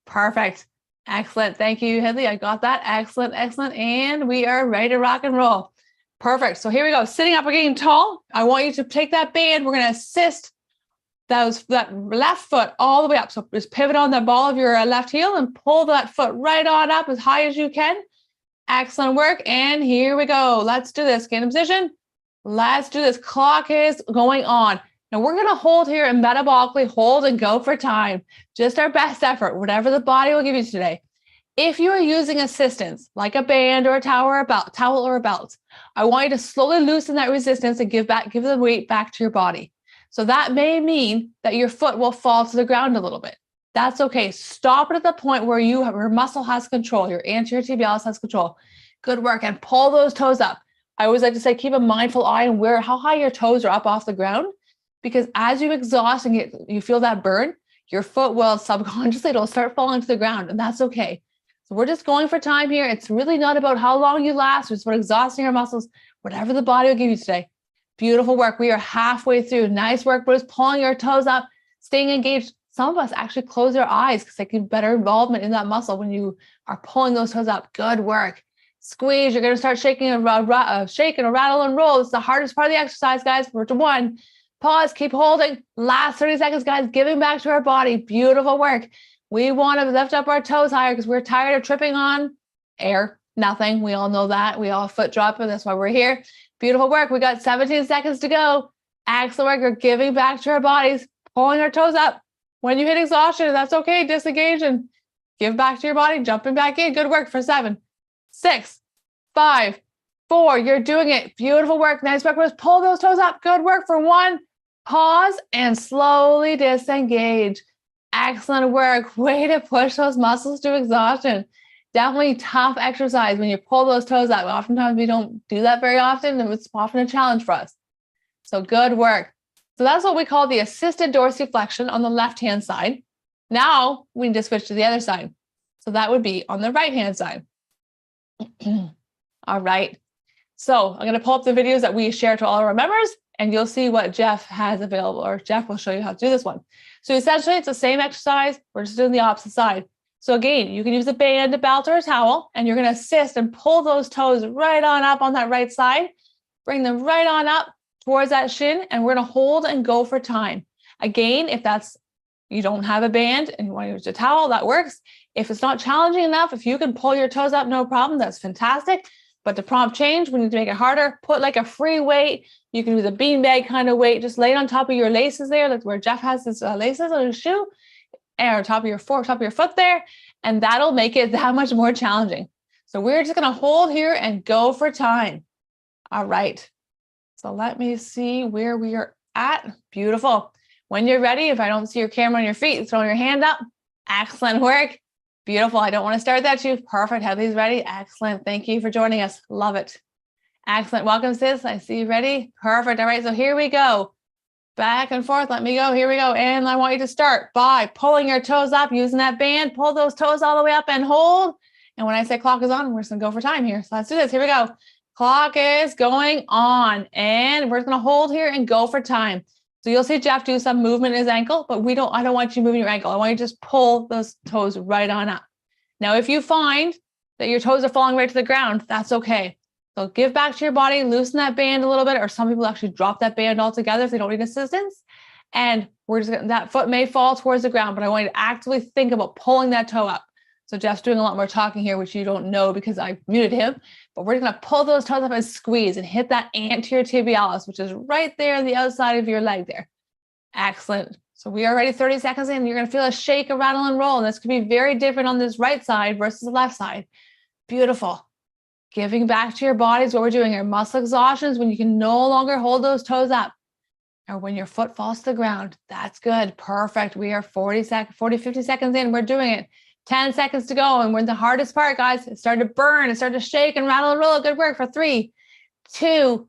Perfect. Excellent. Thank you, Headley. I got that. Excellent. Excellent. And we are ready to rock and roll. Perfect. So here we go. Sitting up, we're getting tall. I want you to take that band. We're going to assist that left foot all the way up. So just pivot on the ball of your left heel and pull that foot right on up as high as you can. Excellent work. And here we go. Let's do this. Get in position. Let's do this. Clock is going on. Now we're going to hold here and metabolically hold and go for time. Just our best effort, whatever the body will give you today. If you are using assistance like a band or a towel or a belt, I want you to slowly loosen that resistance and give the weight back to your body. So that may mean that your foot will fall to the ground a little bit. That's okay. Stop it at the point where your muscle has control, your anterior tibialis has control. Good work. And pull those toes up. I always like to say, keep a mindful eye on how high your toes are up off the ground, because as you exhaust and you feel that burn, your foot will subconsciously, it'll start falling to the ground, and that's okay. So we're just going for time here. It's really not about how long you last. It's about exhausting your muscles, whatever the body will give you today. Beautiful work. We are halfway through. Nice work, Bruce. Pulling your toes up, staying engaged. Some of us actually close their eyes because they get better involvement in that muscle when you are pulling those toes up. Good work. Squeeze. You're going to start shaking and shake and rattle and roll. It's the hardest part of the exercise, guys. We're to 1. Pause. Keep holding. Last 30 seconds, guys. Giving back to our body. Beautiful work. We want to lift up our toes higher because we're tired of tripping on air. Nothing. We all know that. We all foot drop, and that's why we're here. Beautiful work. We got 17 seconds to go. Excellent work. We're giving back to our bodies, pulling our toes up. When you hit exhaustion, that's okay. Disengage and give back to your body, jumping back in. Good work for 7, 6, 5, 4. You're doing it. Beautiful work. Nice work. Let's pull those toes up. Good work for 1. Pause and slowly disengage. Excellent work. Way to push those muscles to exhaustion. Definitely tough exercise when you pull those toes up. Oftentimes we don't do that very often, and it's often a challenge for us. So good work. So that's what we call the assisted dorsiflexion on the left-hand side. Now we need to switch to the other side. So that would be on the right-hand side. All right. So I'm going to pull up the videos that we share to all our members, and you'll see what Jeff has available, or Jeff will show you how to do this one. So essentially it's the same exercise. We're just doing the opposite side. So again, you can use a band, a belt, or a towel, and you're going to assist and pull those toes right on up on that right side. Bring them right on up towards that shin, and we're going to hold and go for time. Again, if you don't have a band and you want to use a towel, that works. If it's not challenging enough, if you can pull your toes up, no problem, that's fantastic. But to prompt change, we need to make it harder. Put like a free weight. You can use a beanbag kind of weight. Just lay it on top of your laces there. That's where Jeff has his laces on his shoe, and on top of your foot there. And that'll make it that much more challenging. So we're just going to hold here and go for time. All right. So let me see where we are at. Beautiful. When you're ready, if I don't see your camera on your feet, throw your hand up. Excellent work. Beautiful. I don't want to start that too. Perfect. Headley's ready. Excellent. Thank you for joining us. Love it. Excellent. Welcome, sis. I see you ready. Perfect. All right. So here we go. Back and forth. Let me go. Here we go. And I want you to start by pulling your toes up, using that band. Pull those toes all the way up and hold. And when I say clock is on, we're just going to go for time here. So let's do this. Here we go. Clock is going on. And we're going to hold here and go for time. So you'll see Jeff do some movement in his ankle, but I don't want you moving your ankle. I want you to just pull those toes right on up. Now, if you find that your toes are falling right to the ground, that's okay. So give back to your body, loosen that band a little bit, or some people actually drop that band altogether if they don't need assistance. And that foot may fall towards the ground, but I want you to actively think about pulling that toe up. So Jeff's doing a lot more talking here, which you don't know because I muted him, but we're going to pull those toes up and squeeze and hit that anterior tibialis, which is right there on the outside of your leg there. Excellent. So we are ready 30 seconds in. You're going to feel a shake, a rattle, and roll. And this could be very different on this right side versus the left side. Beautiful. Giving back to your body is what we're doing here. Muscle exhaustion is when you can no longer hold those toes up. or when your foot falls to the ground. That's good. Perfect. We are 50 seconds in. We're doing it. 10 seconds to go. And we're in the hardest part, guys. It started to burn. It started to shake and rattle and roll. Good work for 3, 2,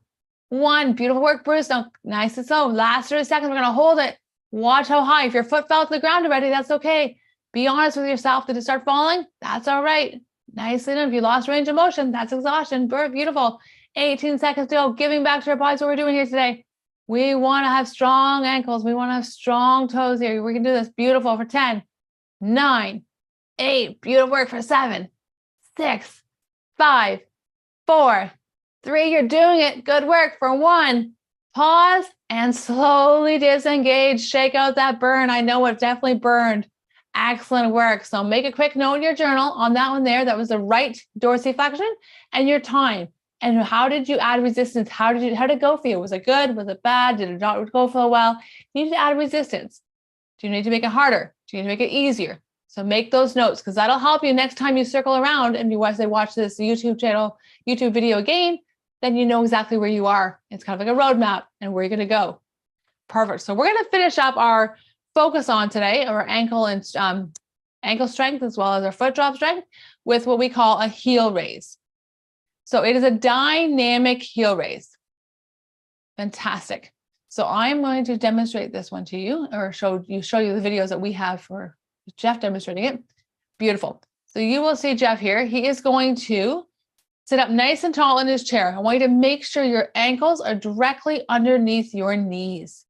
1. Beautiful work, Bruce. Now, nice and slow. Last 30 seconds. We're going to hold it. Watch how high. If your foot fell to the ground already, that's okay. Be honest with yourself. Did it start falling? That's all right. Nice and if you lost range of motion, that's exhaustion. Beautiful. 18 seconds to go. Giving back to our bodies. What we're doing here today. We want to have strong ankles. We want to have strong toes here. We can do this. Beautiful for 10, 9, 8. Beautiful work for 7, 6, 5, 4, 3. You're doing it. Good work for 1. Pause and slowly disengage. Shake out that burn. I know it definitely burned. Excellent work. So make a quick note in your journal on that one there. That was the right dorsiflexion and your time. And how did you add resistance? How did it go for you? Was it good? Was it bad? Did it not go for well? You need to add resistance. Do you need to make it harder? Do you need to make it easier? So make those notes because that'll help you next time you circle around and you watch this YouTube video again, then you know exactly where you are. It's kind of like a roadmap and where you're going to go. Perfect. So we're going to finish up our focus on today, our ankle and ankle strength, as well as our foot drop strength with what we call a heel raise. So it is a dynamic heel raise. Fantastic. So I'm going to demonstrate this one to you or show you the videos that we have for Jeff demonstrating it. Beautiful. So you will see Jeff here. He is going to sit up nice and tall in his chair. I want you to make sure your ankles are directly underneath your knees.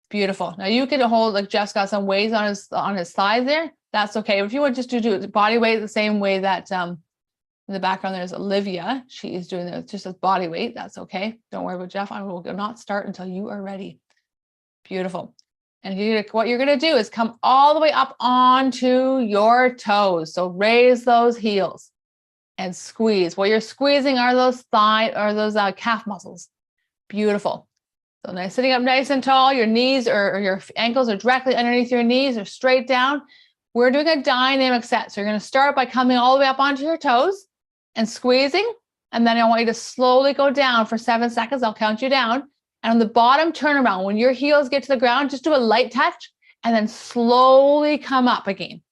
Beautiful. Now you can hold, like Jeff's got some weights on his thighs there. That's okay. If you want just to do body weight the same way that in the background there's Olivia. She is doing it just as body weight. That's okay. Don't worry about Jeff. I will not start until you are ready. Beautiful. And what you're going to do is come all the way up onto your toes. So raise those heels and squeeze. What you're squeezing are those calf muscles. Beautiful. So nice, sitting up nice and tall. Your knees or your ankles are directly underneath your knees or straight down. We're doing a dynamic set. So you're going to start by coming all the way up onto your toes and squeezing. And then I want you to slowly go down for 7 seconds. I'll count you down. And on the bottom, turn around. When your heels get to the ground, just do a light touch and then slowly come up again.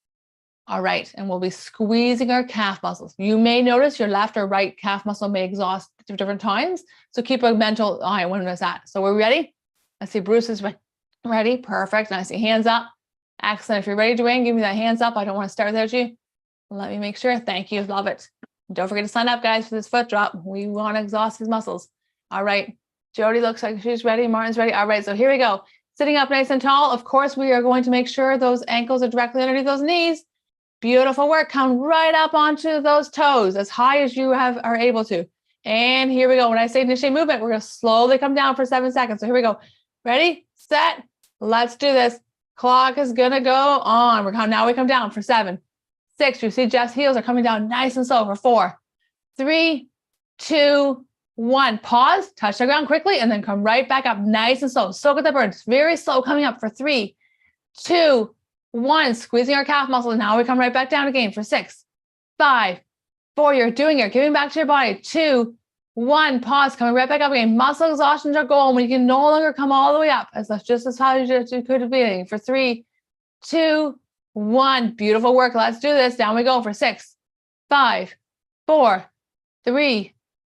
All right. And we'll be squeezing our calf muscles. You may notice your left or right calf muscle may exhaust at different times. So keep a mental eye when it's at. So we're ready. I see Bruce is ready. Perfect. And I see hands up. Excellent. If you're ready, Dwayne, give me that hands up. I don't want to start without you. Let me make sure. Thank you. Love it. Don't forget to sign up, guys, for this foot drop. We want to exhaust his muscles. All right. Jody looks like she's ready. Martin's ready. All right. So here we go. Sitting up nice and tall. Of course, we are going to make sure those ankles are directly underneath those knees. Beautiful work. Come right up onto those toes as high as you are able to. And here we go. When I say initiate movement, we're going to slowly come down for 7 seconds. So here we go. Ready, set, let's do this. Clock is going to go on. Now we come down for 7, 6. You see Jeff's heels are coming down nice and slow for 4, 3, 2, 1. Pause, touch the ground quickly, and then come right back up nice and slow. Soak at the burn. It's very slow coming up for 3, 2, 1. Squeezing our calf muscles. Now we come right back down again for 6, 5, 4. You're doing it. Giving back to your body. 2, 1. Pause. Coming right back up again. Muscle exhaustion is our goal. When you can no longer come all the way up, that's just as high as you could be. For 3, 2, 1. Beautiful work. Let's do this. Down we go for 6, 5, 4, 3,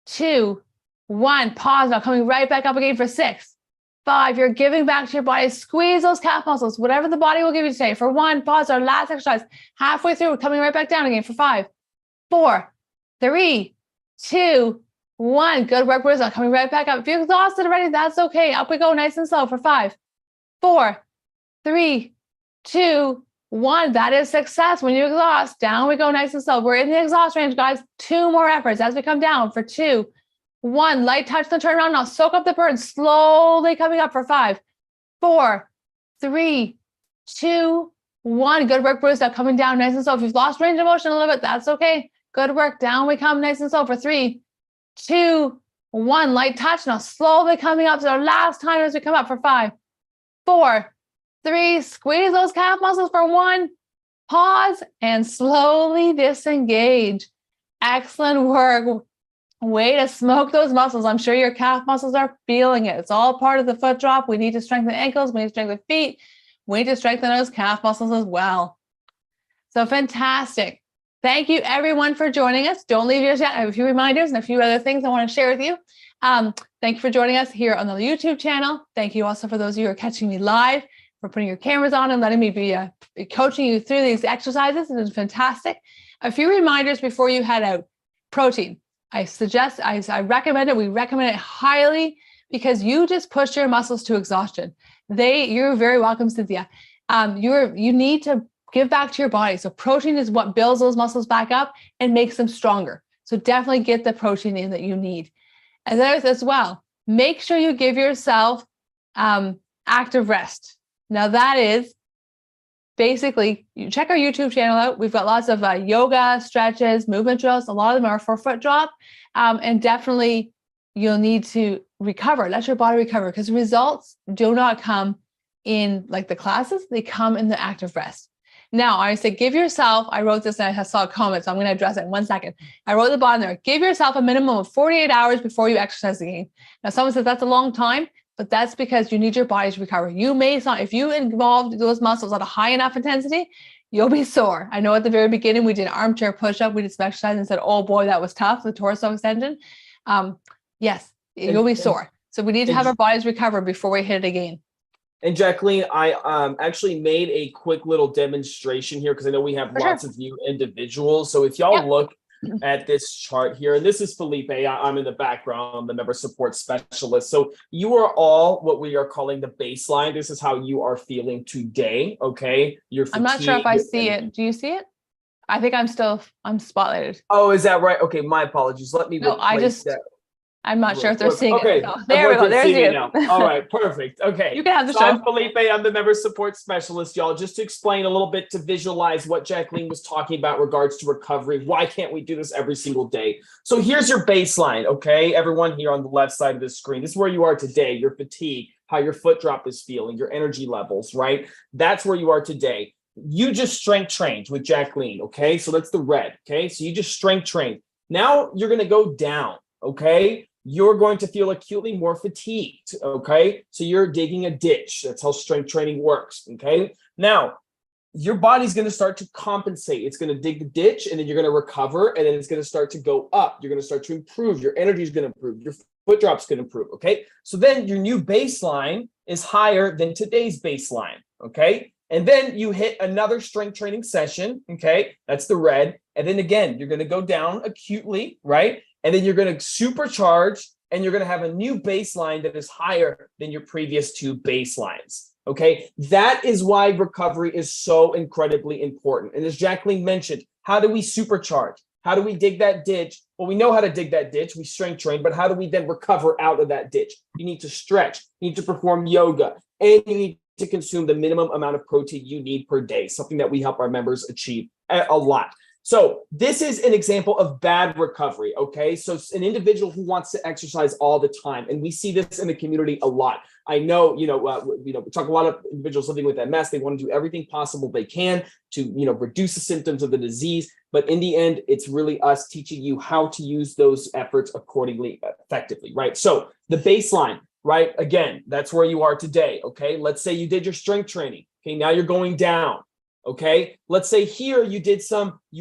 2, 1. Pause. Now coming right back up again for 6, 5. You're giving back to your body. Squeeze those calf muscles, whatever the body will give you today. For 1, pause. Our last exercise. Halfway through, coming right back down again for 5, 4, 3, 2, 1. Good work, Bruce. Coming right back up. If you're exhausted already, that's okay. Up we go, nice and slow for 5, 4, 3, 2, 1. That is success. When you exhaust, down we go, nice and slow. We're in the exhaust range, guys. 2 more efforts as we come down for 2, 1. Light touch, then turn around. Now soak up the burn. Slowly coming up for 5, 4, 3, 2, 1. Good work, Bruce. Now coming down nice and slow. If you've lost range of motion a little bit, that's okay. Good work. Down we come nice and slow for 3, 2, 1. Light touch. Now slowly coming up. So our last time as we come up for 5, 4, 3. Squeeze those calf muscles for 1. Pause and slowly disengage. Excellent work. Way to smoke those muscles. I'm sure your calf muscles are feeling it. It's all part of the foot drop. We need to strengthen ankles. We need to strengthen feet. We need to strengthen those calf muscles as well. So fantastic. Thank you everyone for joining us. Don't leave yours yet. I have a few reminders and a few other things I want to share with you. Thank you for joining us here on the YouTube channel. Thank you also for those of you who are catching me live, for putting your cameras on and letting me be coaching you through these exercises. It is fantastic. A few reminders before you head out. Protein. I recommend it. We recommend it highly because you just push your muscles to exhaustion. You're very welcome, Cynthia. You need to give back to your body. So protein is what builds those muscles back up and makes them stronger. So definitely get the protein in that you need. And then as well, make sure you give yourself active rest. Now that is basically, you check our YouTube channel out. We've got lots of yoga, stretches, movement drills. A lot of them are for foot drop. And definitely you'll need to recover. Let your body recover because results do not come in like the classes. They come in the active rest. Now, I say give yourself, I wrote this and I saw a comment, so I'm going to address it in 1 second. I wrote at the bottom there, give yourself a minimum of 48 hours before you exercise again. Now, someone says that's a long time, but that's because you need your body to recover. You may not, if you involve those muscles at a high enough intensity, you'll be sore. I know at the very beginning, we did an armchair push-up, we did some exercise and said, oh boy, that was tough, the torso extension. Yes, you'll be sore. So we need to have our bodies recover before we hit it again. And Jacqueline, I actually made a quick little demonstration here because I know we have lots of new individuals. So if y'all look at this chart here, and this is Felipe, I'm in the background, the member support specialist. So you are all what we are calling the baseline. This is how you are feeling today, okay? I'm not sure if I see it. Do you see it? I think I'm spotlighted. Oh, is that right? Okay, my apologies. Let me replace that. I'm not sure if they're seeing it. So There we go. There's you. Now. All right, perfect. Okay. You can have the show. I'm Felipe. I'm the member support specialist, y'all. Just to explain a little bit to visualize what Jacqueline was talking about regards to recovery. Why can't we do this every single day? So here's your baseline, okay? Everyone here on the left side of the screen. This is where you are today, your fatigue, how your foot drop is feeling, your energy levels, right? That's where you are today. You just strength trained with Jacqueline, okay? So that's the red, okay? So you just strength trained. Now you're going to go down, okay? You're going to feel acutely more fatigued, okay? So you're digging a ditch. That's how strength training works, okay? Now, your body's going to start to compensate. It's going to dig the ditch, and then you're going to recover, and then it's going to start to go up. You're going to start to improve. Your energy is going to improve. Your foot drop's going to improve, okay? So then your new baseline is higher than today's baseline, okay? And then you hit another strength training session, okay? That's the red. And then again, you're going to go down acutely, right? And then you're going to supercharge and you're going to have a new baseline that is higher than your previous two baselines. Okay. That is why recovery is so incredibly important. And as Jacqueline mentioned, how do we supercharge? How do we dig that ditch? Well, we know how to dig that ditch. We strength train, but how do we then recover out of that ditch? You need to stretch. You need to perform yoga, and you need to consume the minimum amount of protein you need per day, something that we help our members achieve a lot. So this is an example of bad recovery, okay? So an individual who wants to exercise all the time, and we see this in the community a lot. I know, we talk a lot of individuals living with MS. They want to do everything possible they can to, reduce the symptoms of the disease. But in the end, it's really us teaching you how to use those efforts accordingly, effectively, right? So the baseline, right? Again, that's where you are today, okay? Let's say you did your strength training. Okay, now you're going down. Okay, let's say here you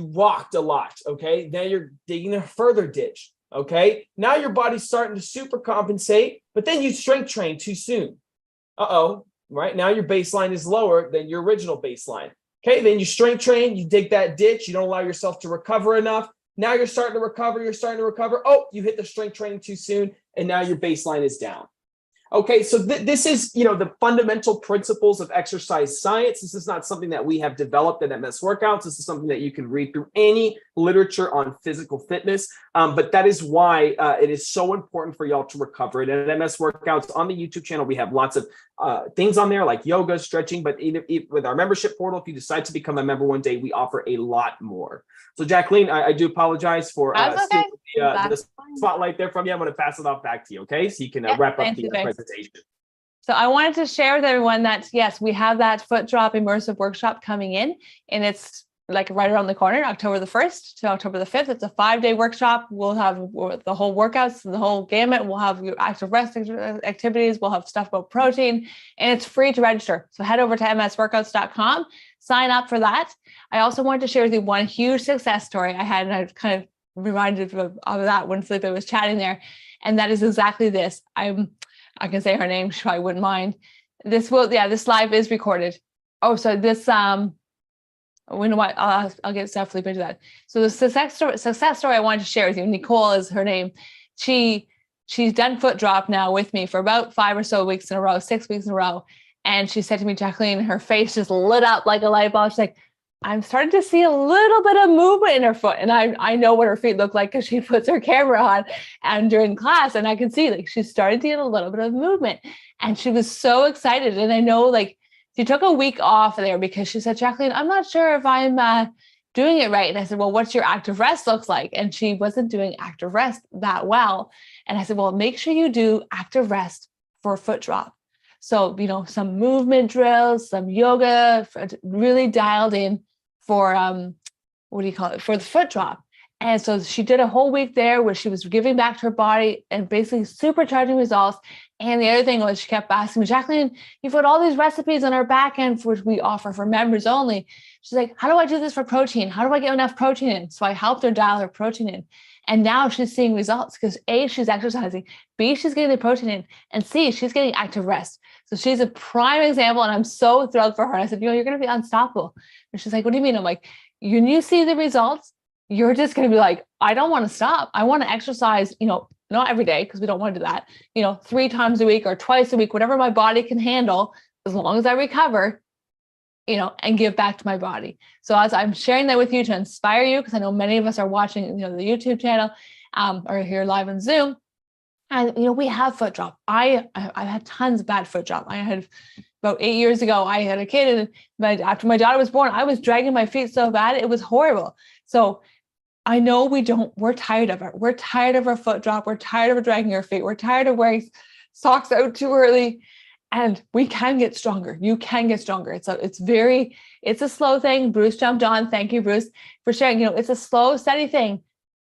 walked a lot. Okay, now you're digging a further ditch. Okay, now your body's starting to super compensate, but then you strength train too soon. Right now your baseline is lower than your original baseline. Okay, then you strength train, you dig that ditch, you don't allow yourself to recover enough. Now you're starting to recover. Oh, you hit the strength training too soon, and now your baseline is down. Okay, so this is, the fundamental principles of exercise science. This is not something that we have developed at MS Workouts. This is something that you can read through any literature on physical fitness. But that is why it is so important for y'all to recover. And at MS Workouts on the YouTube channel, we have lots of things on there like yoga, stretching. But even with our membership portal, if you decide to become a member one day, we offer a lot more. So Jacqueline, I do apologize for stealing the spotlight there from you. I'm going to pass it off back to you, okay? So you can wrap up the presentation. So I wanted to share with everyone that, yes, we have that Foot Drop Immersive Workshop coming in, and it's like right around the corner, October the 1st to October the 5th. It's a 5-day workshop. We'll have the whole workouts, the whole gamut. We'll have your active rest activities. We'll have stuff about protein, and it's free to register. So head over to msworkouts.com, sign up for that. I also wanted to share with you one huge success story I had, and I was kind of reminded of that when Felipe was chatting there. And that is exactly this. I can say her name, she probably wouldn't mind. This live is recorded. Oh, so this, you know what? I'll get Steph Felipe to that. So the success story I wanted to share with you, Nicole is her name. She's done Foot Drop now with me for about 5 or so weeks in a row, 6 weeks in a row. And she said to me, Jacqueline, her face just lit up like a light bulb. She's like, I'm starting to see a little bit of movement in her foot. And I know what her feet look like because she puts her camera on and during class, and I can see like she's starting to get a little bit of movement. And she was so excited. And I know like she took a week off there because she said, Jacqueline, I'm not sure if I'm doing it right. And I said, well, what's your active rest looks like? And she wasn't doing active rest that well. And I said, well, make sure you do active rest for Foot Drop. So, you know, some movement drills, some yoga, really dialed in for, for the Foot Drop. And so she did a whole week there where she was giving back to her body and basically supercharging results. And the other thing was she kept asking me, Jacqueline, you've got all these recipes on our back end, which we offer for members only. She's like, how do I do this for protein? How do I get enough protein in? So I helped her dial her protein in. And now she's seeing results because A, she's exercising, B, she's getting the protein in, and C, she's getting active rest. So she's a prime example. And I'm so thrilled for her. And I said, you know, you're going to be unstoppable. And she's like, what do you mean? I'm like, when you see the results, you're just going to be like, I don't want to stop. I want to exercise, you know, not every day because we don't want to do that, you know, 3 times a week or twice a week, whatever my body can handle, as long as I recover, you know, and give back to my body. So as I'm sharing that with you to inspire you, because I know many of us are watching, you know, the YouTube channel or here live on Zoom. And, you know, we have Foot Drop. I've had tons of bad Foot Drop. I had about 8 years ago, I had a kid, and after my daughter was born, I was dragging my feet so bad. It was horrible. So I know we're tired of it. We're tired of our Foot Drop. We're tired of dragging our feet. We're tired of wearing socks out too early, and we can get stronger. You can get stronger. It's a slow thing. Bruce jumped on. Thank you, Bruce, for sharing. You know, it's a slow, steady thing,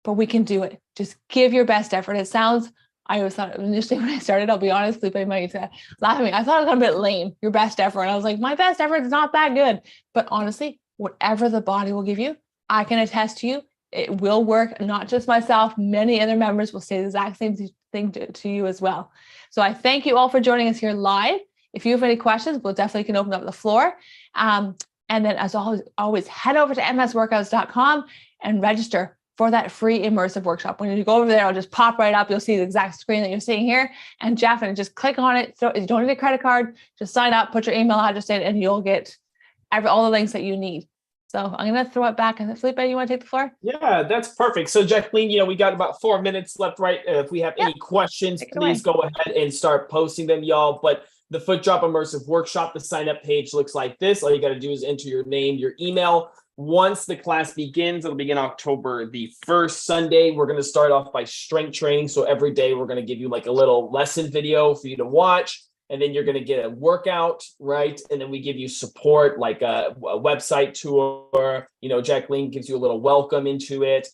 but we can do it. Just give your best effort. It sounds, I always thought initially when I started, I'll be honest, Felipe might laugh at me. I thought it was a bit lame, your best effort. And I was like, my best effort is not that good. But honestly, whatever the body will give you, I can attest to you, it will work. Not just myself, many other members will say the exact same thing to you as well. So I thank you all for joining us here live. If you have any questions, we'll definitely can open up the floor. And then as always, head over to msworkouts.com and register for that free immersive workshop. When you go over there, I'll just pop right up. You'll see the exact screen that you're seeing here. And Jacqueline, just click on it. So you don't need a credit card. Just sign up, put your email address in, and you'll get all the links that you need. So I'm going to throw it back. And Felipe, you want to take the floor? Yeah, that's perfect. So Jacqueline, you know, we got about 4 minutes left, right? If we have any questions, please go ahead and start posting them, y'all. But the Foot Drop Immersive Workshop, the sign up page looks like this. All you got to do is enter your name, your email. Once the class begins, it'll begin October the 1st, Sunday. We're going to start off by strength training. So every day we're going to give you like a little lesson video for you to watch. And then you're going to get a workout, right? And then we give you support, like a website tour. You know, Jacqueline gives you a little welcome into it.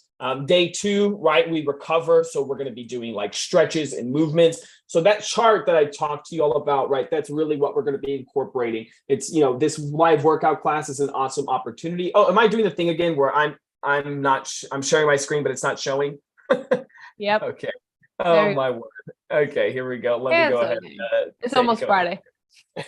Day 2, right? We recover. So we're going to be doing like stretches and movements. So that chart that I talked to you all about, right? That's really what we're going to be incorporating. It's, you know, this live workout class is an awesome opportunity. Oh, am I doing the thing again where I'm sharing my screen, but it's not showing? Yep. Okay. Oh my word. Okay, here we go. Let me go ahead. It's almost Friday.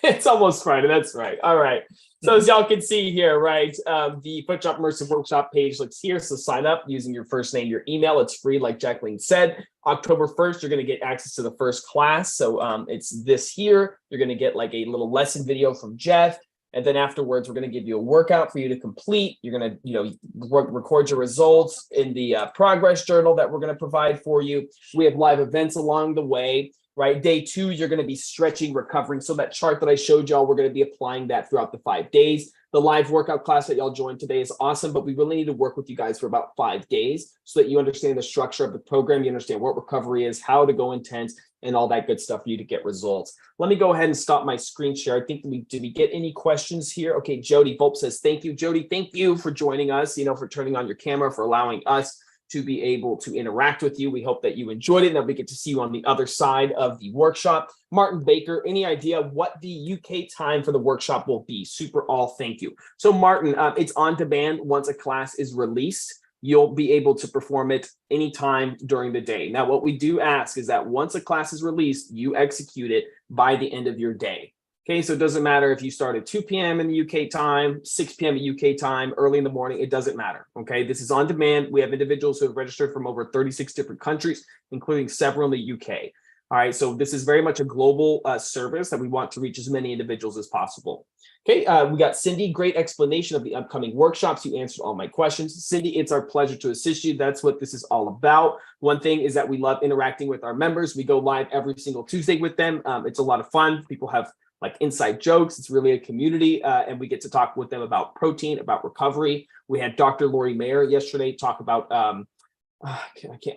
It's almost Friday. That's right. All right. So as y'all can see here, right, the Foot Drop Immersive Workshop page looks here. So sign up using your first name, your email. It's free, like Jacqueline said. October 1st, you're going to get access to the first class. So it's this here. You're going to get like a little lesson video from Jeff. And then afterwards, we're going to give you a workout for you to complete. You're going to, you know, record your results in the progress journal that we're going to provide for you. We have live events along the way. right? Day 2, you're going to be stretching, recovering. So that chart that I showed y'all, we're going to be applying that throughout the 5 days. The live workout class that y'all joined today is awesome, but we really need to work with you guys for about 5 days so that you understand the structure of the program, you understand what recovery is, how to go intense, and all that good stuff for you to get results. Let me go ahead and stop my screen share. I think did we get any questions here? Okay, Jody Volp says, thank you. Jody, thank you for joining us, for turning on your camera, for allowing us to be able to interact with you. We hope that you enjoyed it and that we get to see you on the other side of the workshop. Martin Baker, any idea what the UK time for the workshop will be? Super all, thank you. So Martin, it's on demand. Once a class is released, you'll be able to perform it anytime during the day. Now, what we do ask is that once a class is released, you execute it by the end of your day. Okay, so it doesn't matter if you start at 2 p.m. in the UK time, 6 p.m. UK time, early in the morning, it doesn't matter. Okay, this is on demand. We have individuals who have registered from over 36 different countries, including several in the UK. All right, so this is very much a global service that we want to reach as many individuals as possible. Okay, we got Cindy, great explanation of the upcoming workshops. You answered all my questions. Cindy, it's our pleasure to assist you. That's what this is all about. One thing is that we love interacting with our members. We go live every single Tuesday with them. It's a lot of fun. People have like inside jokes. It's really a community, and we get to talk with them about protein, about recovery. We had Dr. Lori Mayer yesterday talk about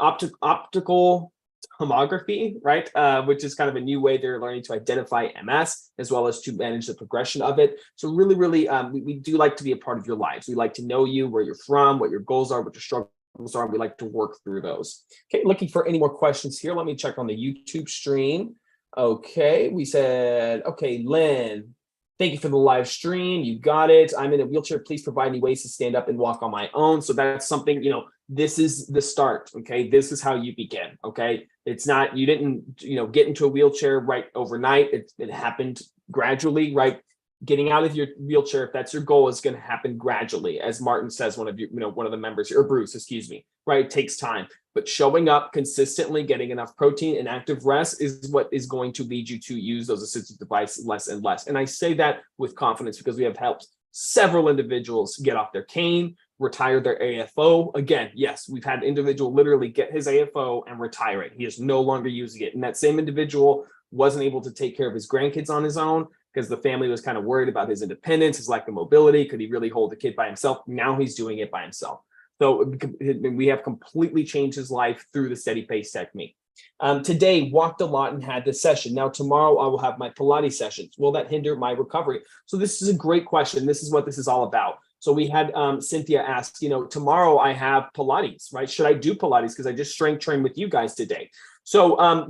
optical tomography, right? Which is kind of a new way they're learning to identify MS as well as to manage the progression of it. So really, we do like to be a part of your lives. We like to know you, where you're from, what your goals are, what your struggles are. We like to work through those. Okay, looking for any more questions here. Let me check on the YouTube stream. Okay, we said, okay, Lynn, thank you for the live stream. You got it. I'm in a wheelchair. Please provide me ways to stand up and walk on my own. So that's something, this is the start. Okay, this is how you begin. Okay, it's not, you didn't, get into a wheelchair right overnight. It happened gradually, right? Getting out of your wheelchair, if that's your goal, is going to happen gradually. As Martin says, one of the members, or Bruce, excuse me, right? It takes time. But showing up consistently, getting enough protein and active rest is what is going to lead you to use those assistive devices less and less. And I say that with confidence because we have helped several individuals get off their cane, retire their AFO. Again, yes, we've had an individual literally get his AFO and retire it. He is no longer using it. And that same individual wasn't able to take care of his grandkids on his own because the family was kind of worried about his independence, his lack of mobility. Could he really hold the kid by himself? Now he's doing it by himself. So we have completely changed his life through the steady pace technique. Today, walked a lot and had this session. Now, tomorrow I will have my Pilates sessions. Will that hinder my recovery? So this is a great question. This is what this is all about. So we had Cynthia ask, tomorrow I have Pilates, right? Should I do Pilates? Because I just strength trained with you guys today. So,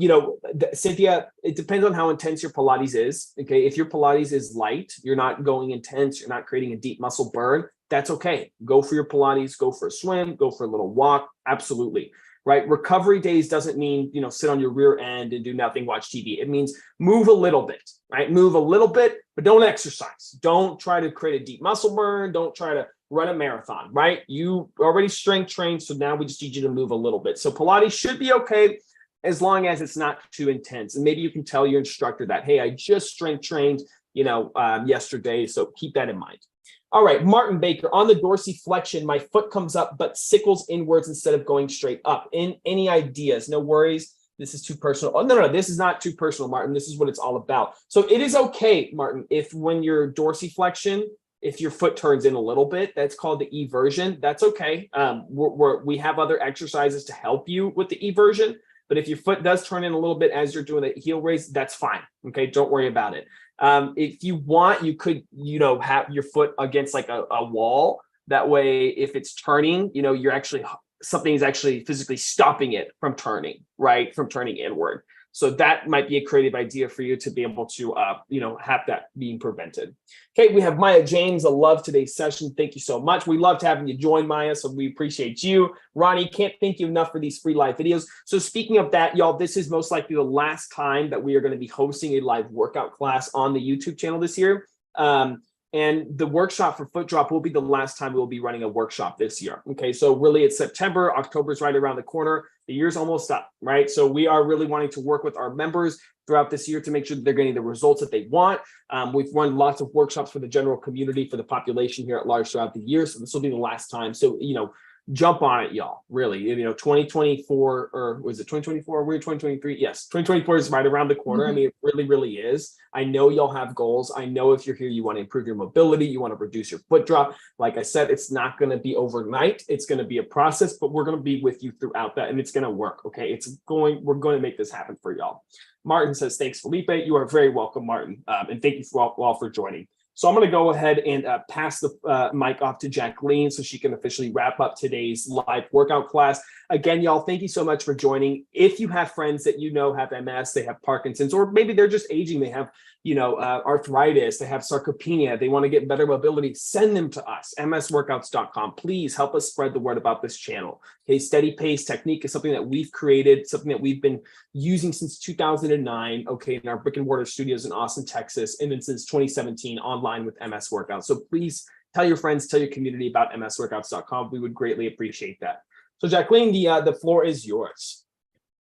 Cynthia, it depends on how intense your Pilates is. Okay. If your Pilates is light, you're not going intense, you're not creating a deep muscle burn, that's okay. Go for your Pilates, go for a swim, go for a little walk. Absolutely. Right. Recovery days doesn't mean, sit on your rear end and do nothing, watch TV. It means move a little bit, right? Move a little bit, but don't exercise. Don't try to create a deep muscle burn. Don't try to run a marathon, right? You already strength trained. So now we just need you to move a little bit. So Pilates should be okay as long as it's not too intense. And maybe you can tell your instructor that, hey, I just strength trained, yesterday. So keep that in mind. All right, Martin Baker, on the dorsiflexion, my foot comes up but sickles inwards instead of going straight up. Any ideas? No worries. This is too personal. Oh, no, this is not too personal, Martin. This is what it's all about. So it is okay, Martin, if when your dorsiflexion, if your foot turns in a little bit, that's called the eversion. That's okay. We have other exercises to help you with the eversion. But if your foot does turn in a little bit as you're doing the heel raise, that's fine. Okay, don't worry about it. If you want, you could, have your foot against like a wall. That way, if it's turning, something is actually physically stopping it from turning, right? From turning inward. So that might be a creative idea for you to be able to, have that being prevented. Okay, we have Maya James. I love today's session. Thank you so much. We loved having you join, Maya, so we appreciate you. Ronnie, can't thank you enough for these free live videos. So speaking of that, y'all, this is most likely the last time that we are going to be hosting a live workout class on the YouTube channel this year. And the workshop for Foot Drop will be the last time we'll be running a workshop this year. Okay, so really it's September, October's right around the corner. The year's almost up, right? So we are really wanting to work with our members throughout this year to make sure that they're getting the results that they want. We've run lots of workshops for the general community, for the population here at large throughout the year. So this will be the last time. So, jump on it, y'all. Really, 2024, or was it 2024? We're 2023. Yes, 2024 is right around the corner. I mean, it really, really is. I know y'all have goals. I know if you're here, you want to improve your mobility, you want to reduce your foot drop. Like I said, it's not going to be overnight. It's going to be a process, but we're going to be with you throughout that, and it's going to work. Okay, we're going to make this happen for y'all. Martin says, thanks, Felipe. You are very welcome, Martin. And thank you all for joining. So I'm going to go ahead and pass the mic off to Jacqueline so she can officially wrap up today's live workout class. Again, y'all, thank you so much for joining. If you have friends that have MS, they have Parkinson's, or maybe they're just aging, they have arthritis, they have sarcopenia, they want to get better mobility, send them to us, msworkouts.com. Please help us spread the word about this channel. Okay, steady pace technique is something that we've created, something that we've been using since 2009, okay, in our brick and mortar studios in Austin, Texas, and then since 2017 online with MS Workouts. So please tell your friends, tell your community about msworkouts.com. We would greatly appreciate that. So Jacqueline, the floor is yours.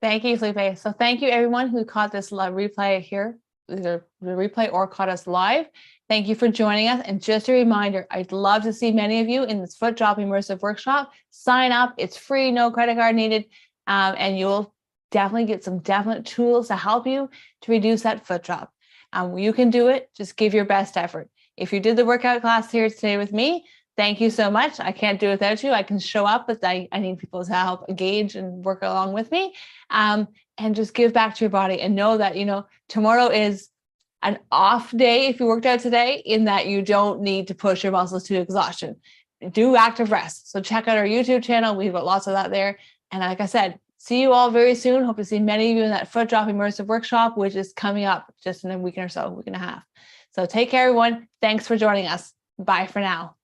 Thank you, Felipe. So thank you everyone who caught this replay here, either the replay or caught us live. Thank you for joining us. And just a reminder, I'd love to see many of you in this Foot Drop Immersive Workshop. Sign up. It's free, no credit card needed. And you'll definitely get some definite tools to help you to reduce that foot drop. You can do it. Just give your best effort. If you did the workout class here today with me, thank you so much. I can't do it without you. I can show up, but I need people to help engage and work along with me. And just give back to your body and know that, tomorrow is an off day if you worked out today, in that you don't need to push your muscles to exhaustion. Do active rest. So check out our YouTube channel. We've got lots of that there. And like I said, see you all very soon. Hope to see many of you in that Foot Drop Immersive Workshop, which is coming up just in a week and a half. So take care, everyone. Thanks for joining us. Bye for now.